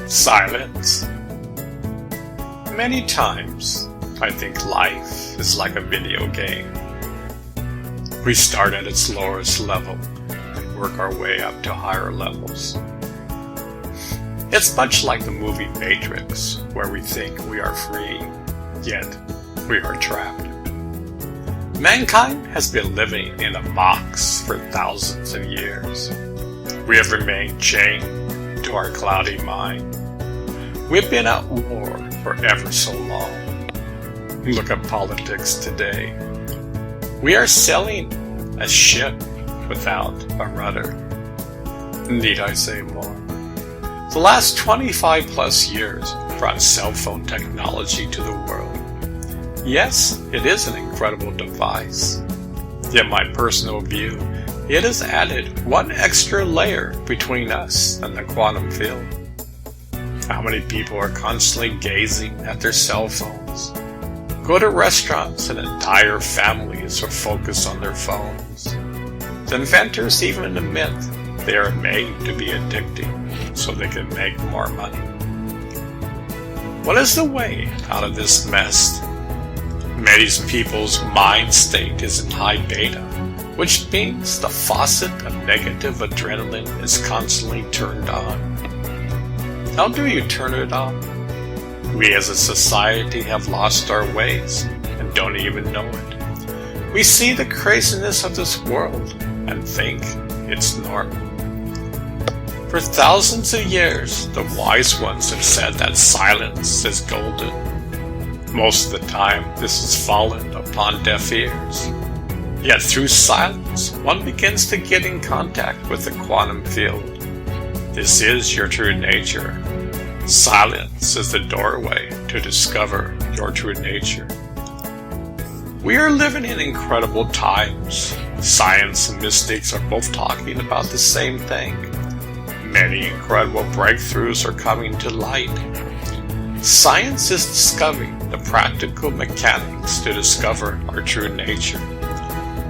Silence. Many times, I think life is like a video game. We start at its lowest level and work our way up to higher levels. It's much like the movie Matrix, where we think we are free, yet we are trapped. Mankind has been living in a box for thousands of years. We have remained chained to our cloudy mind. We've been at war for ever so long. Look at politics today. We are sailing a ship without a rudder. Need I say more? The last 25 plus years brought cell phone technology to the world. Yes, it is an incredible device. In my personal view, it has added one extra layer between us and the quantum field. How many people are constantly gazing at their cell phones? Go to restaurants and entire families are focused on their phones. The inventors even admit they are made to be addicting so they can make more money. What is the way out of this mess? Many people's mind state is in high beta, which means the faucet of negative adrenaline is constantly turned on. How do you turn it on? We as a society have lost our ways and don't even know it. We see the craziness of this world and think it's normal. For thousands of years, the wise ones have said that silence is golden. Most of the time, this has fallen upon deaf ears. Yet through silence, one begins to get in contact with the quantum field. This is your true nature. Silence is the doorway to discover your true nature. We are living in incredible times. Science and mystics are both talking about the same thing. Many incredible breakthroughs are coming to light. Science is discovering the practical mechanics to discover our true nature.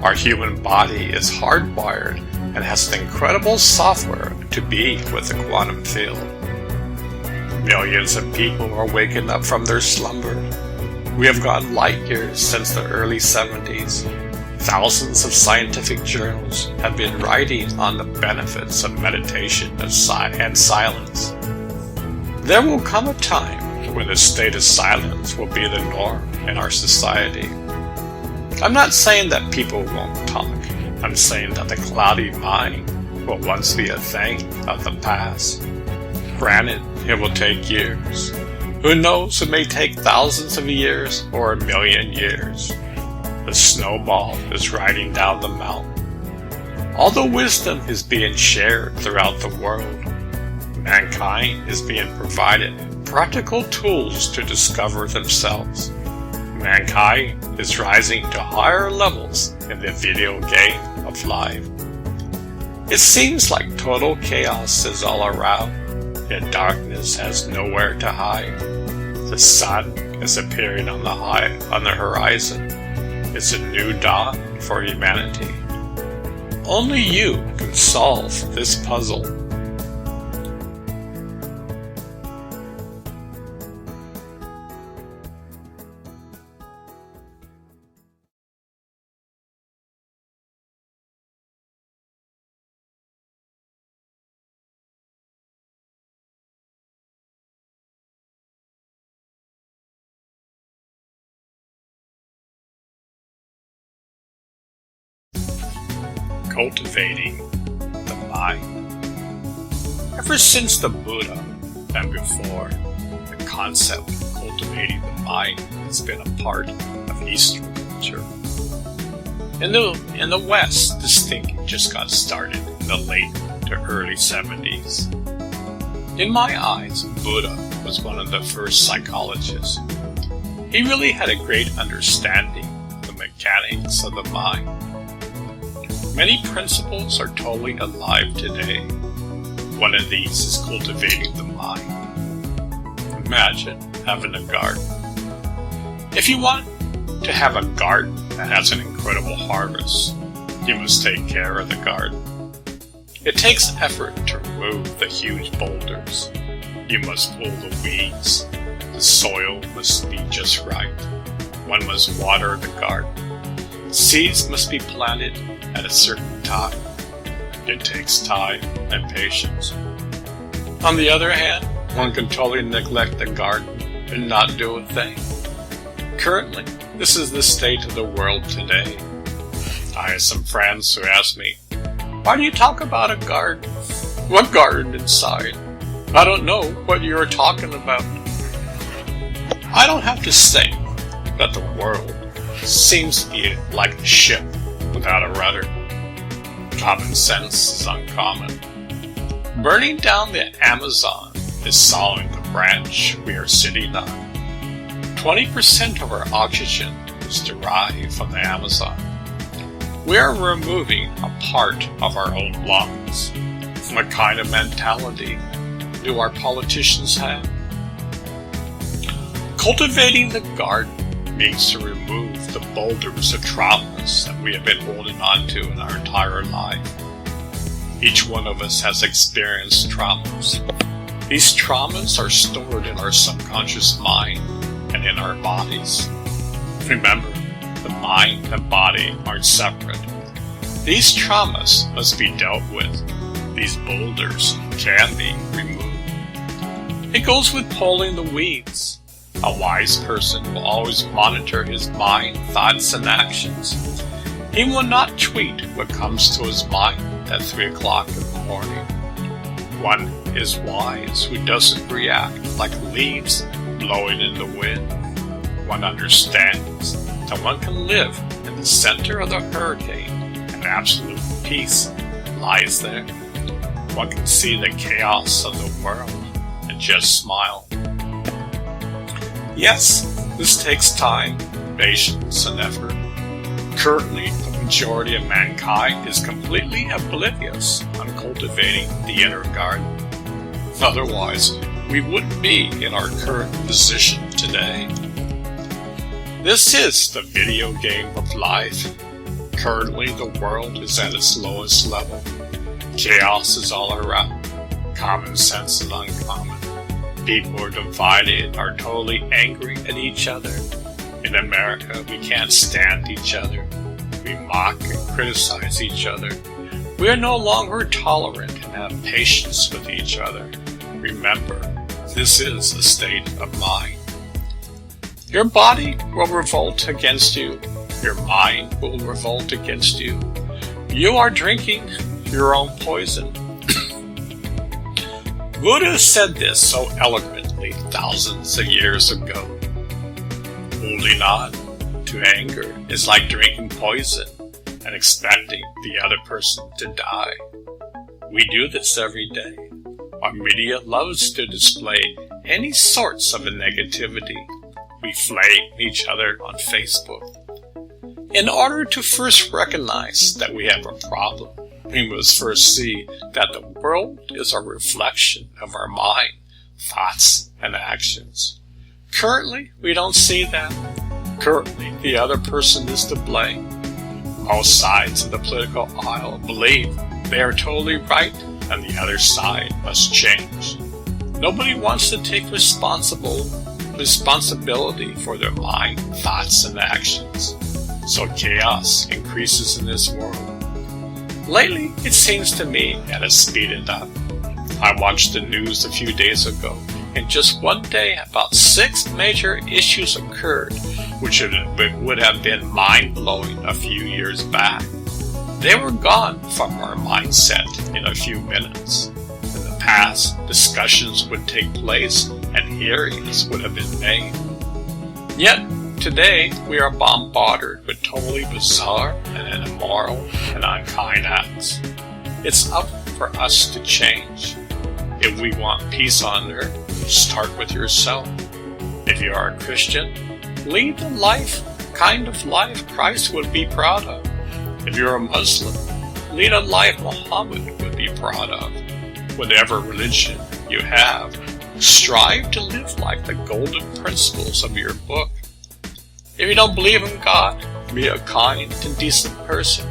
Our human body is hardwired and has the incredible software to be with the quantum field. Millions of people are waking up from their slumber. We have gone light years since the early 70s. Thousands of scientific journals have been writing on the benefits of meditation and silence. There will come a time when a state of silence will be the norm in our society. I'm not saying that people won't talk. I'm saying that the cloudy mind will once be a thing of the past. Granted, it will take years. Who knows, it may take thousands of years or a million years. The snowball is riding down the mountain. All the wisdom is being shared throughout the world. Mankind is being provided practical tools to discover themselves. Mankind is rising to higher levels in the video game of life. It seems like total chaos is all around, yet darkness has nowhere to hide. The sun is appearing on the horizon. It's a new dawn for humanity. Only you can solve this puzzle. Cultivating the mind. Ever since the Buddha and before, the concept of cultivating the mind has been a part of Eastern culture. In the West, this thinking just got started in the late to early 70s. In my eyes, Buddha was one of the first psychologists. He really had a great understanding of the mechanics of the mind. Many principles are totally alive today. One of these is cultivating the mind. Imagine having a garden. If you want to have a garden that has an incredible harvest, you must take care of the garden. It takes effort to remove the huge boulders. You must pull the weeds. The soil must be just right. One must water the garden. Seeds must be planted at a certain time. It takes time and patience. On the other hand, one can totally neglect the garden and not do a thing. Currently, this is the state of the world today. I have some friends who ask me, "Why do you talk about a garden? What garden inside? I don't know what you're talking about." I don't have to say that the world seems to be like a ship without a rudder. Common sense is uncommon. Burning down the Amazon is solving the branch we are sitting on. 20% of our oxygen is derived from the Amazon. We are removing a part of our own lungs. What kind of mentality do our politicians have? Cultivating the garden means to remove the boulders of traumas that we have been holding on to in our entire life. Each one of us has experienced traumas. These traumas are stored in our subconscious mind and in our bodies. Remember, the mind and body aren't separate. These traumas must be dealt with. These boulders can be removed. It goes with pulling the weeds. A wise person will always monitor his mind, thoughts, and actions. He will not tweet what comes to his mind at 3 o'clock in the morning. One is wise who doesn't react like leaves blowing in the wind. One understands that one can live in the center of the hurricane and absolute peace lies there. One can see the chaos of the world and just smile. Yes, this takes time, patience, and effort. Currently, the majority of mankind is completely oblivious on cultivating the inner garden. Otherwise, we wouldn't be in our current position today. This is the video game of life. Currently, the world is at its lowest level. Chaos is all around. Common sense is uncommon. People are divided, are totally angry at each other. In America, we can't stand each other. We mock and criticize each other. We are no longer tolerant and have patience with each other. Remember, this is a state of mind. Your body will revolt against you. Your mind will revolt against you. You are drinking your own poison. Buddha said this so eloquently thousands of years ago. Holding on to anger is like drinking poison and expecting the other person to die. We do this every day. Our media loves to display any sorts of negativity. We flame each other on Facebook. In order to first recognize that we have a problem, we must first see that the world is a reflection of our mind, thoughts, and actions. Currently, we don't see that. Currently, the other person is to blame. Most sides of the political aisle believe they are totally right and the other side must change. Nobody wants to take responsibility for their mind, thoughts, and actions. So chaos increases in this world. Lately, it seems to me that it's speeded up. I watched the news a few days ago. In just one day, about 6 major issues occurred, which would have been mind-blowing a few years back. They were gone from our mindset in a few minutes. In the past, discussions would take place and hearings would have been made. Yet, today, we are bombarded with totally bizarre and immoral and unkind acts. It's up for us to change. If we want peace on earth, start with yourself. If you are a Christian, lead the kind of life Christ would be proud of. If you're a Muslim, lead a life Muhammad would be proud of. Whatever religion you have, strive to live like the golden principles of your book. If you don't believe in God, be a kind and decent person.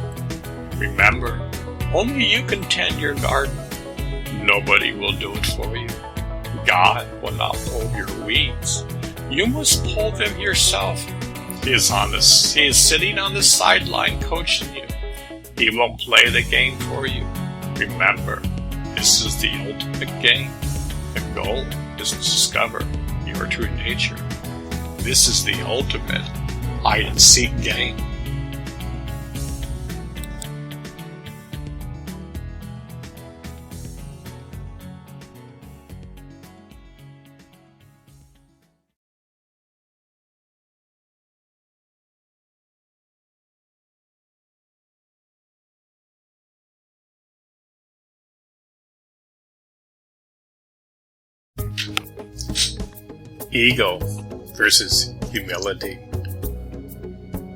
Remember, only you can tend your garden. Nobody will do it for you. God will not pull your weeds. You must pull them yourself. He is sitting on the sideline coaching you. He won't play the game for you. Remember, this is the ultimate game. The goal is to discover your true nature. This is the ultimate hide-and-seek game. Ego versus humility.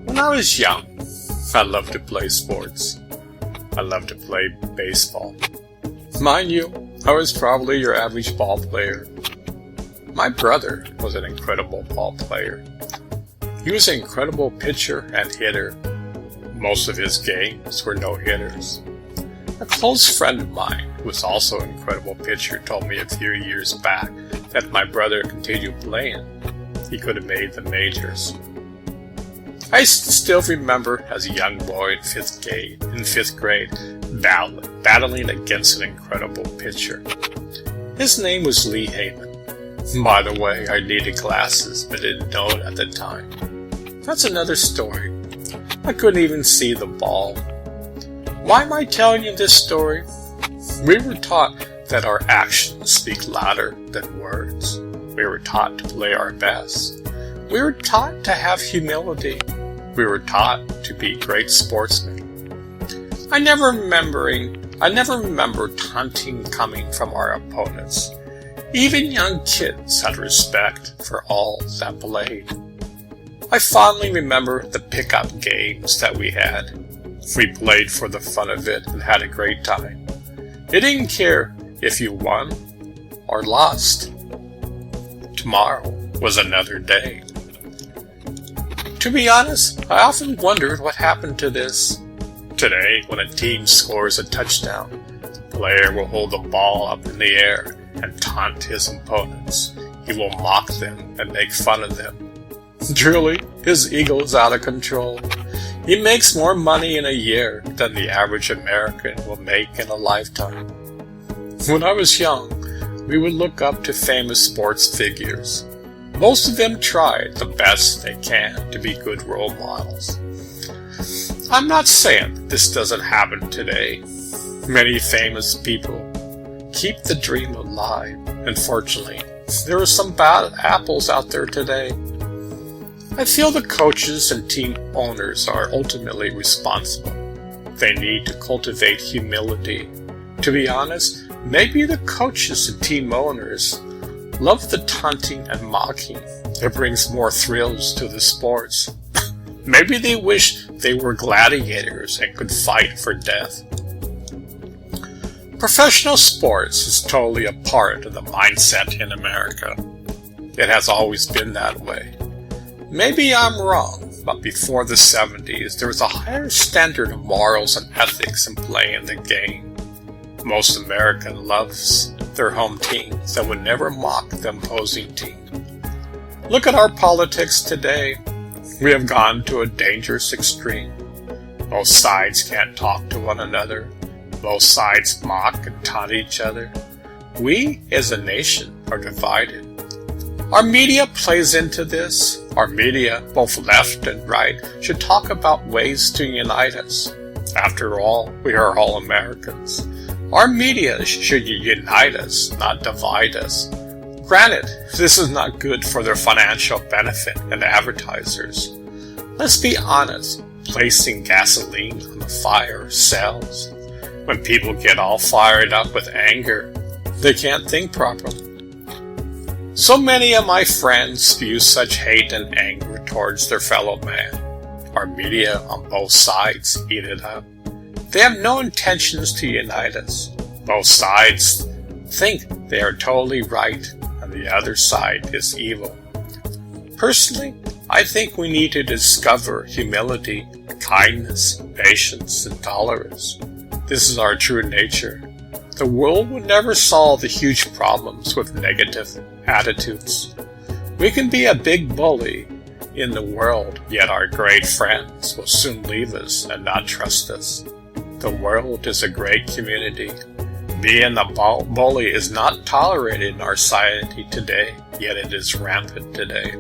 When I was young, I loved to play sports. I loved to play baseball. Mind you, I was probably your average ball player. My brother was an incredible ball player. He was an incredible pitcher and hitter. Most of his games were no-hitters. A close friend of mine, who was also an incredible pitcher, told me a few years back that if my brother continued playing, he could have made the majors. I still remember as a young boy in fifth grade battling against an incredible pitcher. His name was Lee Heyman. By the way, I needed glasses, but didn't know it at the time. That's another story. I couldn't even see the ball. Why am I telling you this story? We were taught that our actions speak louder than words. We were taught to play our best. We were taught to have humility. We were taught to be great sportsmen. I never remember taunting coming from our opponents. Even young kids had respect for all that played. I fondly remember the pickup games that we had. We played for the fun of it and had a great time. You didn't care if you won or lost. Tomorrow was another day. To be honest, I often wondered what happened to this. Today, when a team scores a touchdown, the player will hold the ball up in the air and taunt his opponents. He will mock them and make fun of them. Truly, his ego is out of control. He makes more money in a year than the average American will make in a lifetime. When I was young, we would look up to famous sports figures. Most of them tried the best they can to be good role models. I'm not saying this doesn't happen today. Many famous people keep the dream alive. Unfortunately, there are some bad apples out there today. I feel the coaches and team owners are ultimately responsible. They need to cultivate humility. To be honest, maybe the coaches and team owners love the taunting and mocking. It brings more thrills to the sports. Maybe they wish they were gladiators and could fight for death. Professional sports is totally a part of the mindset in America. It has always been that way. Maybe I'm wrong, but before the 70s, there was a higher standard of morals and ethics in playing the game. Most American loves their home teams and would never mock the opposing team. Look at our politics today. We have gone to a dangerous extreme. Both sides can't talk to one another. Both sides mock and taunt each other. We, as a nation, are divided. Our media plays into this. Our media, both left and right, should talk about ways to unite us. After all, we are all Americans. Our media should unite us, not divide us. Granted, this is not good for their financial benefit and advertisers. Let's be honest, placing gasoline on the fire sells. When people get all fired up with anger, they can't think properly. So many of my friends spew such hate and anger towards their fellow man. Our media on both sides eat it up. They have no intentions to unite us. Both sides think they are totally right and the other side is evil. Personally, I think we need to discover humility, kindness, patience, and tolerance. This is our true nature. The world will never solve the huge problems with negative attitudes. We can be a big bully in the world, yet our great friends will soon leave us and not trust us. The world is a great community. Being a bully is not tolerated in our society today, yet it is rampant today.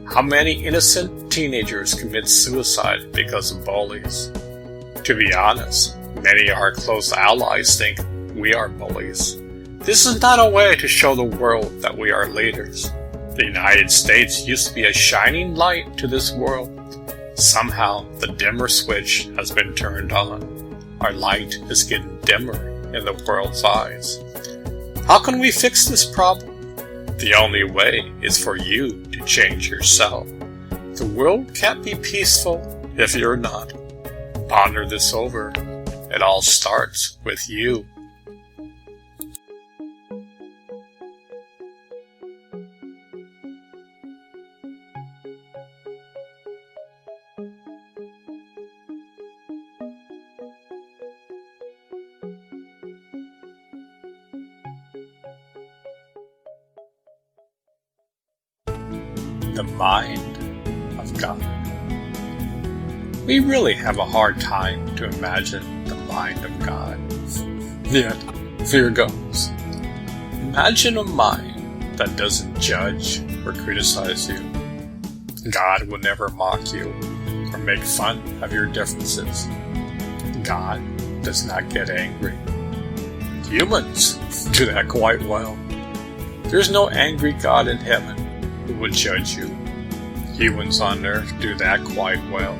How many innocent teenagers commit suicide because of bullies? To be honest, many of our close allies think we are bullies. This is not a way to show the world that we are leaders. The United States used to be a shining light to this world. Somehow, the dimmer switch has been turned on. Our light is getting dimmer in the world's eyes. How can we fix this problem? The only way is for you to change yourself. The world can't be peaceful if you're not. Ponder this over. It all starts with you. The mind of God. We really have a hard time to imagine the mind of God. Yet, here goes. Imagine a mind that doesn't judge or criticize you. God will never mock you or make fun of your differences. God does not get angry. Humans do that quite well. There's no angry God in heaven who will judge you. Humans on earth do that quite well.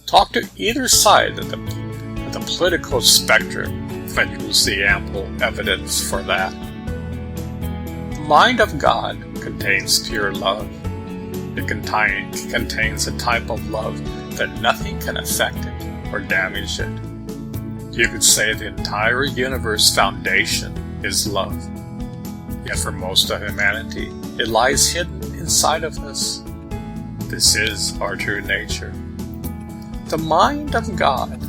Talk to either side of the political spectrum and you will see ample evidence for that. The mind of God contains pure love. It contains a type of love that nothing can affect it or damage it. You could say the entire universe foundation is love. Yet for most of humanity, it lies hidden inside of us. This is our true nature. The mind of God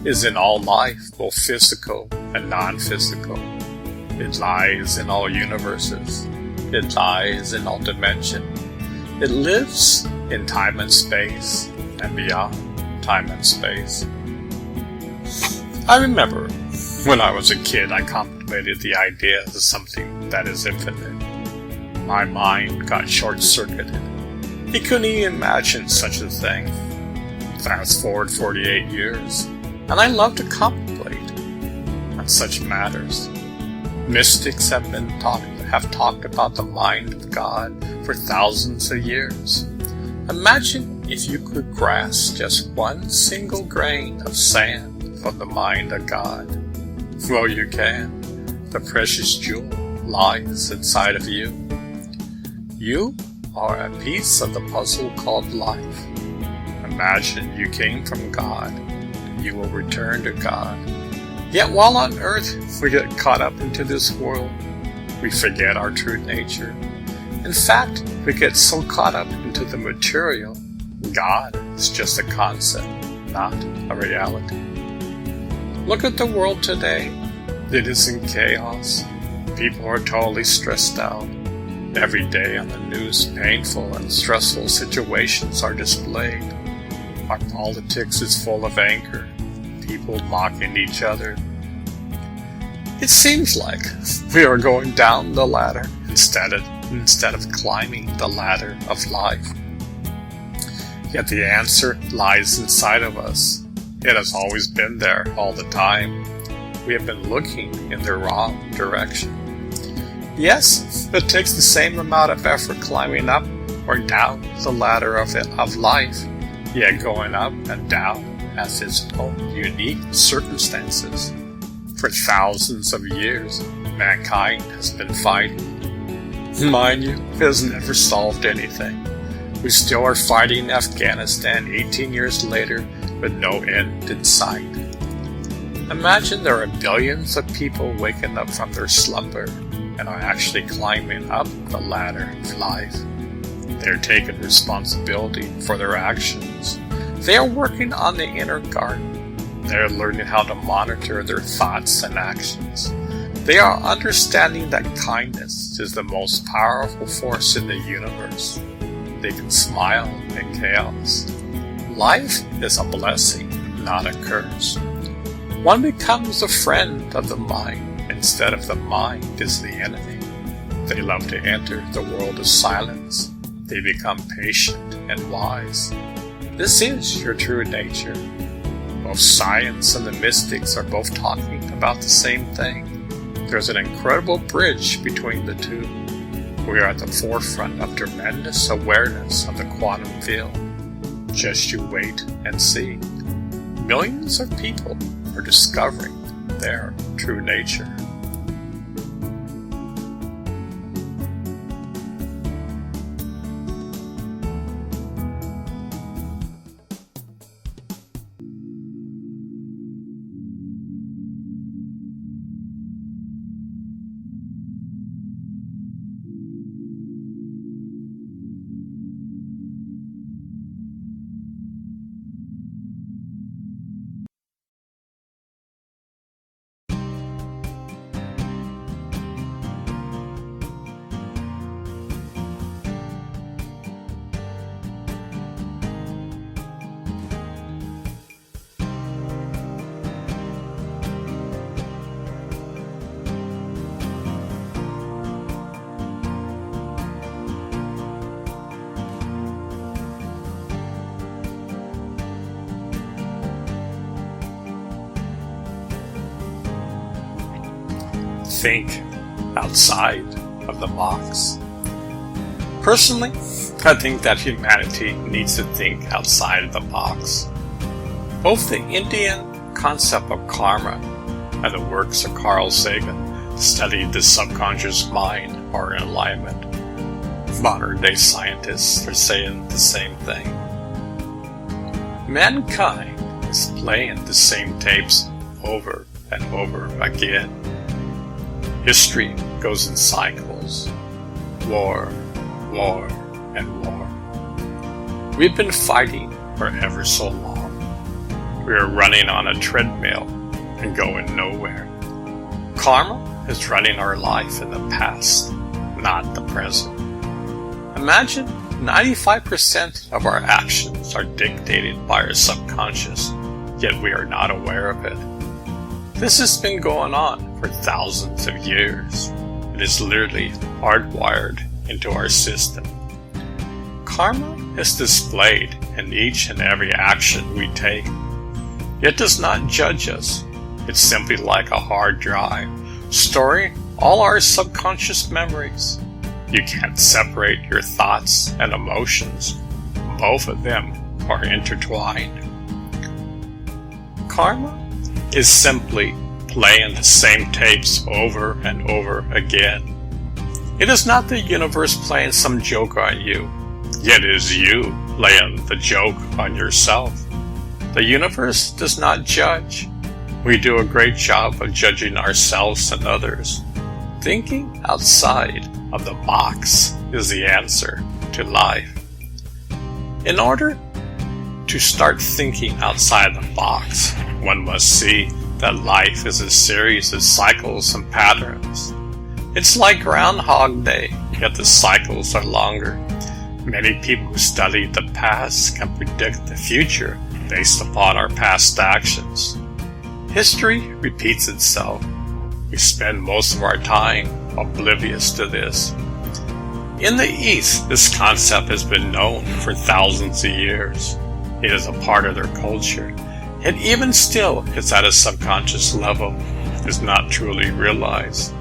is in all life, both physical and non-physical. It lies in all universes. It lies in all dimensions. It lives in time and space and beyond time and space. I remember when I was a kid, I contemplated the idea of something that is infinite. My mind got short-circuited. He couldn't even imagine such a thing. Fast forward 48 years, and I love to contemplate on such matters. Mystics have talked about the mind of God for thousands of years. Imagine if you could grasp just one single grain of sand from the mind of God. Well, you can. The precious jewel lies inside of you. You are a piece of the puzzle called life. Imagine you came from God, and you will return to God. Yet while on earth, we get caught up into this world. We forget our true nature. In fact, we get so caught up into the material, God is just a concept, not a reality. Look at the world today. It is in chaos. People are totally stressed out. Every day on the news, painful and stressful situations are displayed. Our politics is full of anger, people mocking each other. It seems like we are going down the ladder instead of climbing the ladder of life. Yet the answer lies inside of us. It has always been there all the time. We have been looking in the wrong direction. Yes, it takes the same amount of effort climbing up or down the ladder of life, yet going up and down has its own unique circumstances. For thousands of years, mankind has been fighting. Mind you, it has never solved anything. We still are fighting Afghanistan 18 years later with no end in sight. Imagine there are billions of people waking up from their slumber and are actually climbing up the ladder of life. They are taking responsibility for their actions. They are working on the inner garden. They are learning how to monitor their thoughts and actions. They are understanding that kindness is the most powerful force in the universe. They can smile in chaos. Life is a blessing, not a curse. One becomes a friend of the mind instead of the mind is the enemy. They love to enter the world of silence. They become patient and wise. This is your true nature. Both science and the mystics are both talking about the same thing. There's an incredible bridge between the two. We are at the forefront of tremendous awareness of the quantum field. Just you wait and see. Millions of people are discovering their true nature. think outside of the box. Personally, I think that humanity needs to think outside of the box. Both the Indian concept of karma and the works of Carl Sagan studied the subconscious mind are in alignment. Modern day scientists are saying the same thing. Mankind is playing the same tapes over and over again. History goes in cycles. War, war, and war. We've been fighting for ever so long. We are running on a treadmill and going nowhere. Karma is running our life in the past, not the present. Imagine 95% of our actions are dictated by our subconscious, yet we are not aware of it. This has been going on for thousands of years. It is literally hardwired into our system. Karma is displayed in each and every action we take. It does not judge us. It's simply like a hard drive, storing all our subconscious memories. You can't separate your thoughts and emotions. Both of them are intertwined. Karma is simply playing the same tapes over and over again. It is not the universe playing some joke on you, yet it is you playing the joke on yourself. The universe does not judge. We do a great job of judging ourselves and others. Thinking outside of the box is the answer to life. In order to start thinking outside the box, one must see that life is a series of cycles and patterns. It's like Groundhog Day, yet the cycles are longer. Many people who study the past can predict the future based upon our past actions. History repeats itself. We spend most of our time oblivious to this. In the East, this concept has been known for thousands of years. It is a part of their culture. And even still, it's at a subconscious level. It is not truly realized.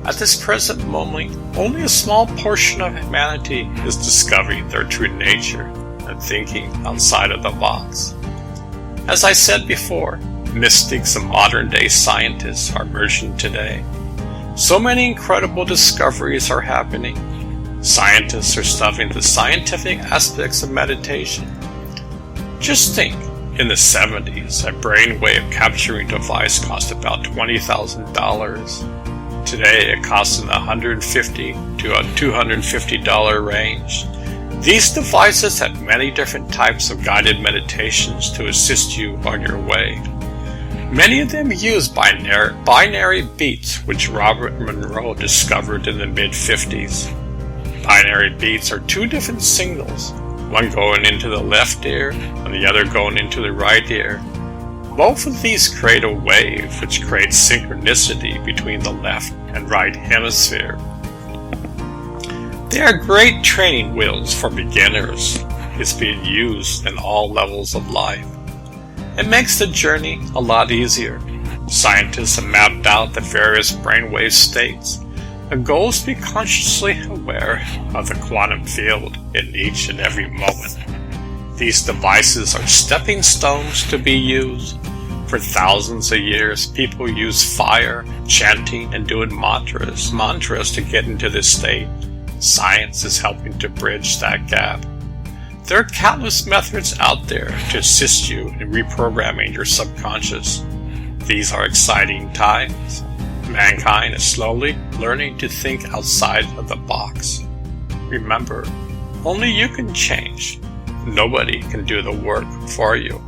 At this present moment, only a small portion of humanity is discovering their true nature and thinking outside of the box. As I said before, mystics and modern-day scientists are merging today. So many incredible discoveries are happening. Scientists are studying the scientific aspects of meditation. Just think, in the 70s, a brainwave capturing device cost about $20,000. Today, it costs in the $150 to a $250 range. These devices have many different types of guided meditations to assist you on your way. Many of them use binary beats, which Robert Monroe discovered in the mid-50s. Binary beats are two different signals, one going into the left ear and the other going into the right ear. Both of these create a wave which creates synchronicity between the left and right hemisphere. They are great training wheels for beginners. It's being used in all levels of life. It makes the journey a lot easier. Scientists have mapped out the various brainwave states. The goal is to be consciously aware of the quantum field in each and every moment. These devices are stepping stones to be used. For thousands of years, people use fire, chanting, and doing mantras to get into this state. Science is helping to bridge that gap. There are countless methods out there to assist you in reprogramming your subconscious. These are exciting times. Mankind is slowly learning to think outside of the box. Remember, only you can change. Nobody can do the work for you.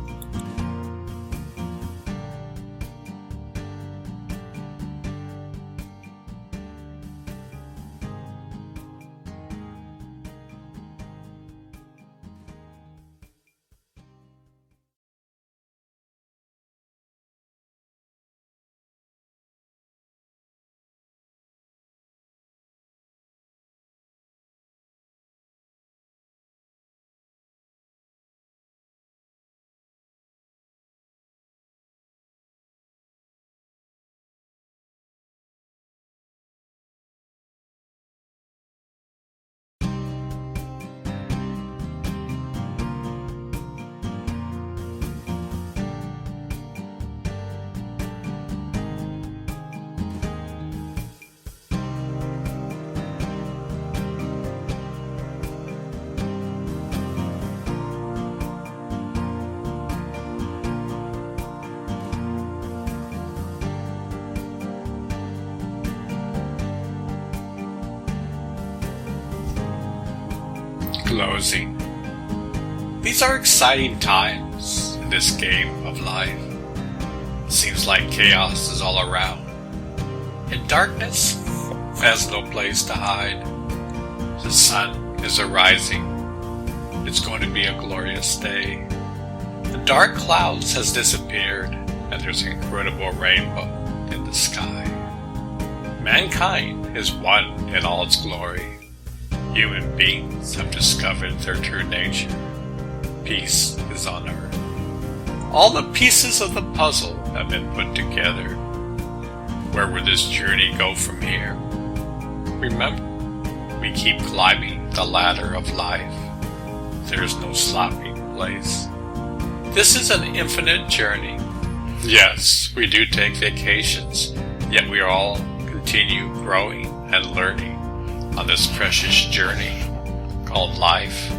closing. These are exciting times in this game of life. Seems like chaos is all around, and darkness has no place to hide. The sun is arising. It's going to be a glorious day. The dark clouds has disappeared, and there's an incredible rainbow in the sky. Mankind is one in all its glory. Human beings have discovered their true nature. Peace is on earth. All the pieces of the puzzle have been put together. Where will this journey go from here? Remember, we keep climbing the ladder of life. There's no stopping place. This is an infinite journey. Yes, we do take vacations, yet we all continue growing and learning on this precious journey called life.